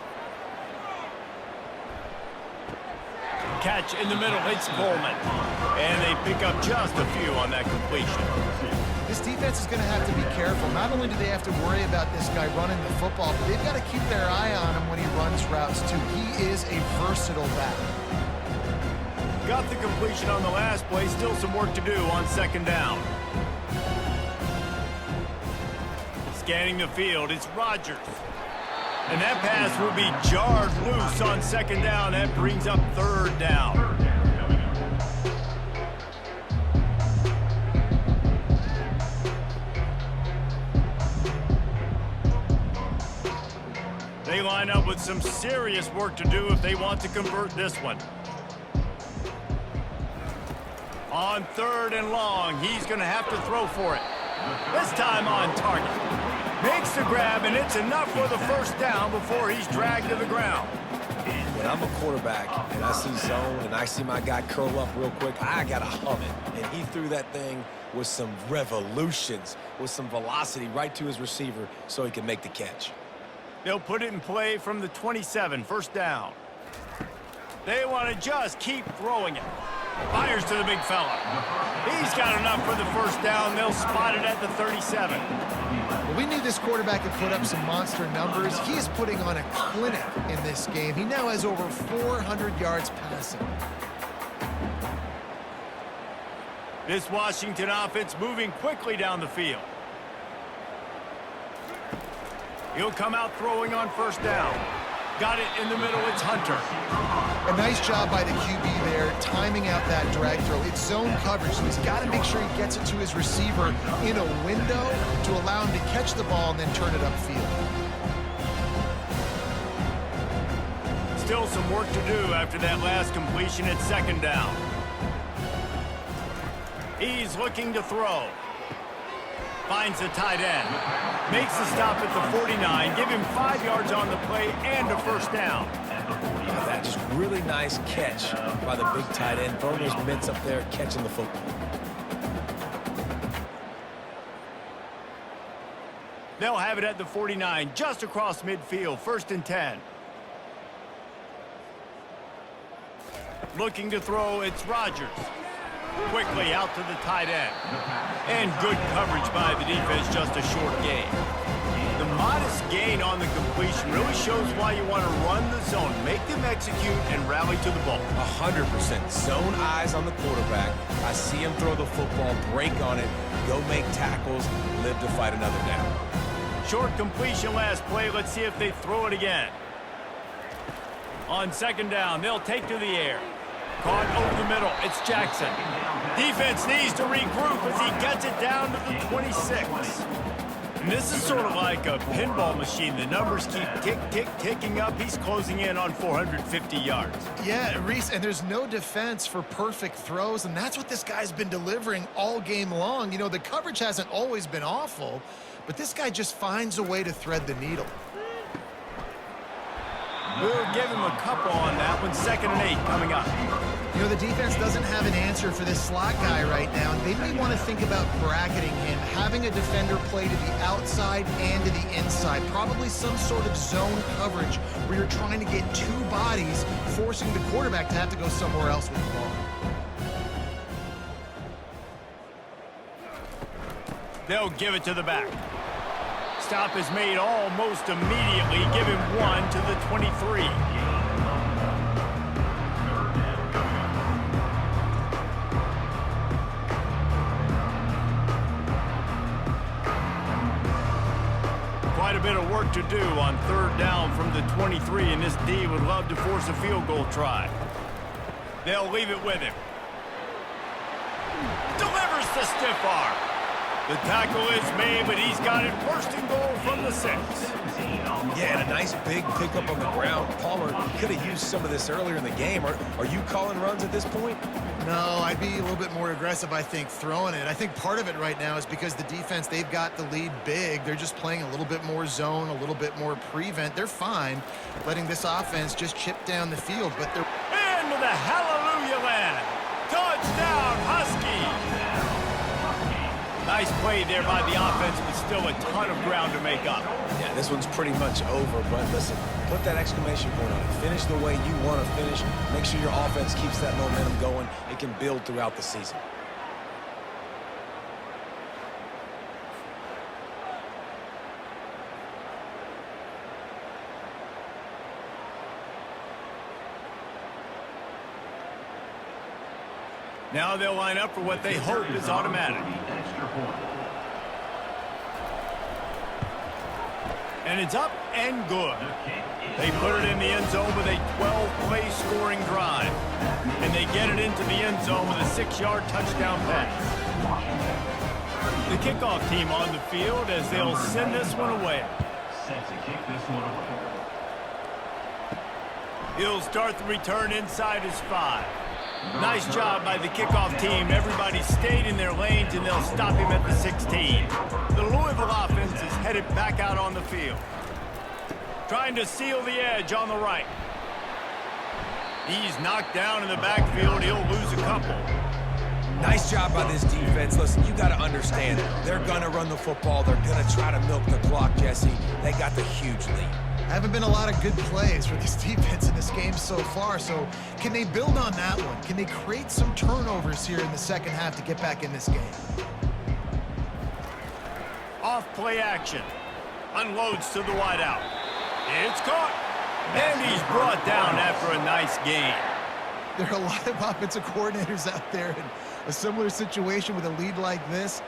S1: Catch in the middle, it's Coleman. And they pick up just a few on that completion.
S2: This defense is going to have to be careful. Not only do they have to worry about this guy running the football, but they've got to keep their eye on him when he runs routes, too. He is a versatile back.
S1: Got the completion on the last play. Still some work to do on second down. Scanning the field, it's Rodgers. And that pass will be jarred loose on second down. That brings up third down. They line up with some serious work to do if they want to convert this one. On third and long, he's going to have to throw for it. This time on target. Makes the grab, and it's enough for the first down before he's dragged to the ground.
S3: When I'm a quarterback and I see zone and I see my guy curl up real quick, I got to hum it. And he threw that thing with some revolutions, with some velocity right to his receiver so he can make the catch.
S1: They'll put it in play from the 27, first down. They want to just keep throwing it. Fires to the big fella. He's got enough for the first down. They'll spot it at the 37.
S2: Well, we knew this quarterback could put up some monster numbers. He is putting on a clinic in this game. He now has over 400 yards passing.
S1: This Washington offense moving quickly down the field. He'll come out throwing on first down. Got it in the middle, it's Hunter.
S2: A nice job by the QB there, timing out that drag throw. It's zone coverage, so he's got to make sure he gets it to his receiver in a window to allow him to catch the ball and then turn it upfield.
S1: Still some work to do after that last completion at second down. He's looking to throw. Finds the tight end. Makes the stop at the 49. Give him 5 yards on the play and a first down.
S3: That just really nice catch by the big tight end. Throwing those mitts up there, catching the football.
S1: They'll have it at the 49, just across midfield, first and 10. Looking to throw, it's Rodgers. Quickly out to the tight end. And good coverage by the defense, just a short gain. The modest gain on the completion really shows why you want to run the zone, make them execute, and rally to the ball.
S3: 100% zone eyes on the quarterback. I see him throw the football, break on it, go make tackles, live to fight another down.
S1: Short completion last play. Let's see if they throw it again. On second down, they'll take to the air. Caught over the middle. It's Jackson. Defense needs to regroup as he gets it down to the 26. And this is sort of like a pinball machine. The numbers keep ticking up. He's closing in on 450 yards.
S2: Yeah, Reese, and there's no defense for perfect throws, and that's what this guy's been delivering all game long. You know, the coverage hasn't always been awful, but this guy just finds a way to thread the needle.
S1: We'll give him a couple on that one. 2nd and 8 coming up.
S2: You know, the defense doesn't have an answer for this slot guy right now. They may want to think about bracketing him, having a defender play to the outside and to the inside. Probably some sort of zone coverage where you're trying to get 2 bodies, forcing the quarterback to have to go somewhere else with the ball.
S1: They'll give it to the back. Stop is made almost immediately. Give him 1 to the 23. Quite a bit of work to do on 3rd down from the 23, and this D would love to force a field goal try. They'll leave it with him. Delivers the stiff arm. The tackle is made, but he's got it 1st and goal from the 6.
S3: Yeah, and a nice big pickup on the ground. Palmer could have used some of this earlier in the game. Are you calling runs at this point?
S2: No, I'd be a little bit more aggressive, I think, throwing it. I think part of it right now is because the defense, they've got the lead big. They're just playing a little bit more zone, a little bit more prevent. They're fine letting this offense just chip down the field, but they're...
S1: Into the hallelujah land. Touchdown, Huskies. Nice play there by the offense, but still a ton of ground to make up.
S3: Yeah, this one's pretty much over, but listen, put that exclamation point on it. Finish the way you want to finish. Make sure your offense keeps that momentum going. It can build throughout the season.
S1: Now they'll line up for what they hope is automatic. And it's up and good. They put it in the end zone with a 12-play scoring drive. And they get it into the end zone with a 6-yard touchdown pass. The kickoff team on the field as they'll send this one away.
S4: Set to kick this one away.
S1: He'll start the return inside his 5. Nice job by the kickoff team. Everybody stayed in their lanes, and they'll stop him at the 16. The Louisville offense is headed back out on the field. Trying to seal the edge on the right. He's knocked down in the backfield. He'll lose a couple.
S3: Nice job by this defense. Listen, you got to understand, they're going to run the football. They're going to try to milk the clock, Jesse. They got the huge lead.
S2: Haven't been a lot of good plays for this defense in this game so far, so can they build on that one? Can they create some turnovers here in the second half to get back in this game?
S1: Off play action. Unloads to the wideout. It's caught. And he's brought down after a nice gain.
S2: There are a lot of offensive coordinators out there in a similar situation with a lead like this.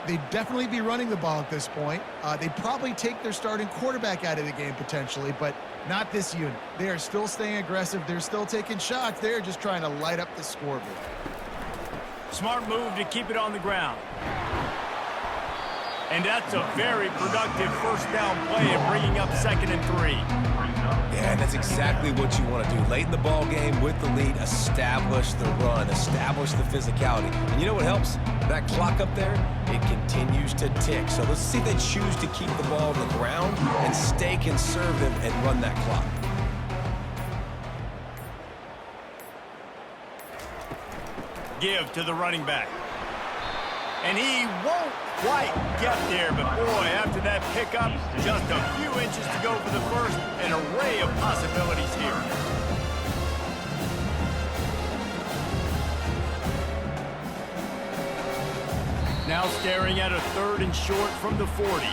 S2: They'd definitely be running the ball at this point. They'd probably take their starting quarterback out of the game potentially, but not this unit. They are still staying aggressive. They're still taking shots. They're just trying to light up the scoreboard.
S1: Smart move to keep it on the ground. And that's a very productive 1st down play of bringing up 2nd and 3.
S3: Yeah, and that's exactly what you want to do. Late in the ball game with the lead, establish the run, establish the physicality. And you know what helps? That clock up there, it continues to tick. So let's see if they choose to keep the ball on the ground and stay conservative and run that clock.
S1: Give to the running back. And he won't quite get there, but boy, after that pickup, just a few inches to go for the first. An array of possibilities here. Now staring at a 3rd and short from the 40.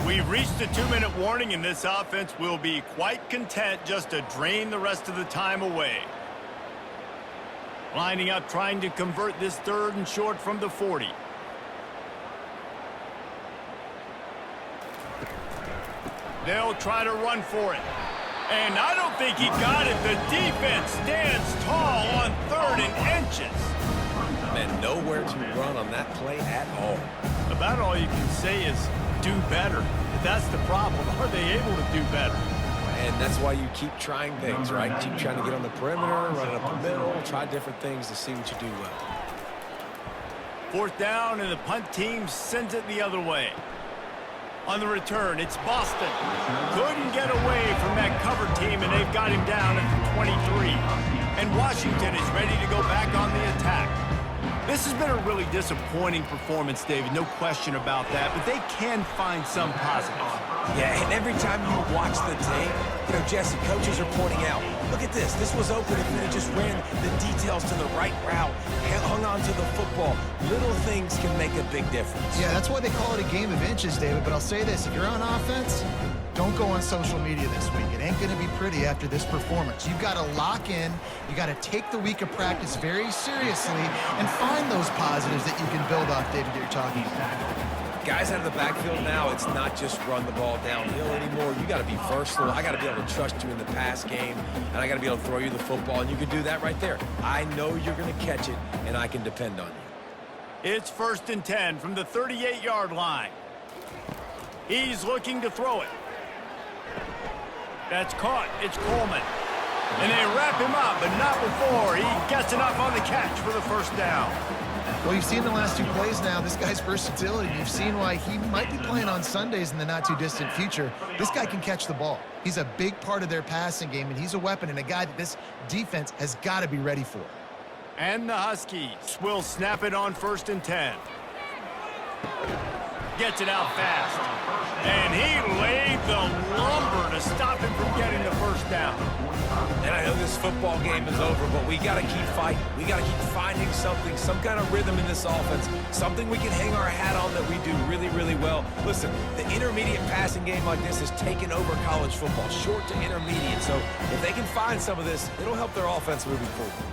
S1: We've reached the 2-minute warning, and this offense will be quite content just to drain the rest of the time away. Lining up, trying to convert this 3rd and short from the 40. They'll try to run for it. And I don't think he got it. The defense stands tall on 3rd and inches.
S3: And nowhere to run on that play at all.
S1: About all you can say is do better. That's the problem. Are they able to do better?
S3: And that's why you keep trying things, right? Keep trying to get on the perimeter, run it up the middle, try different things to see what you do well.
S1: 4th down, and the punt team sends it the other way. On the return, it's Boston. Couldn't get away from that cover team, and they've got him down at the 23. And Washington is ready to go back on the attack. This has been a really disappointing performance, David, no question about that, but they can find some positives.
S3: Yeah, and every time you watch the tape, Jesse, coaches are pointing out, look at this. This was open if they just ran the details to the right route, hung on to the football. Little things can make a big difference.
S2: Yeah, that's why they call it a game of inches, David. But I'll say this, if you're on offense, don't go on social media this week. It ain't going to be pretty after this performance. You've got to lock in. You got to take the week of practice very seriously and find those positives that you can build off, David, that you're talking about.
S3: Guys out of the backfield now, it's not just run the ball downhill anymore. You got to be versatile. I got to be able to trust you in the pass game, and I got to be able to throw you the football, and you can do that right there. I know you're going to catch it, and I can depend on you.
S1: It's 1st and 10 from the 38-yard line. He's looking to throw it. That's caught. It's Coleman. And they wrap him up, but not before he gets enough on the catch for the first down.
S2: Well, you've seen the last two plays now, this guy's versatility. You've seen why he might be playing on Sundays in the not-too-distant future. This guy can catch the ball. He's a big part of their passing game, and he's a weapon and a guy that this defense has got to be ready for.
S1: And the Huskies will snap it on 1st and 10. Gets it out fast. And he laid the lumber to stop him from getting the first down.
S3: And I know this football game is over, but we got to keep fighting. We got to keep finding something, some kind of rhythm in this offense, something we can hang our hat on that we do really, really well. Listen, the intermediate passing game like this has taken over college football, short to intermediate. So if they can find some of this, it'll help their offense moving forward.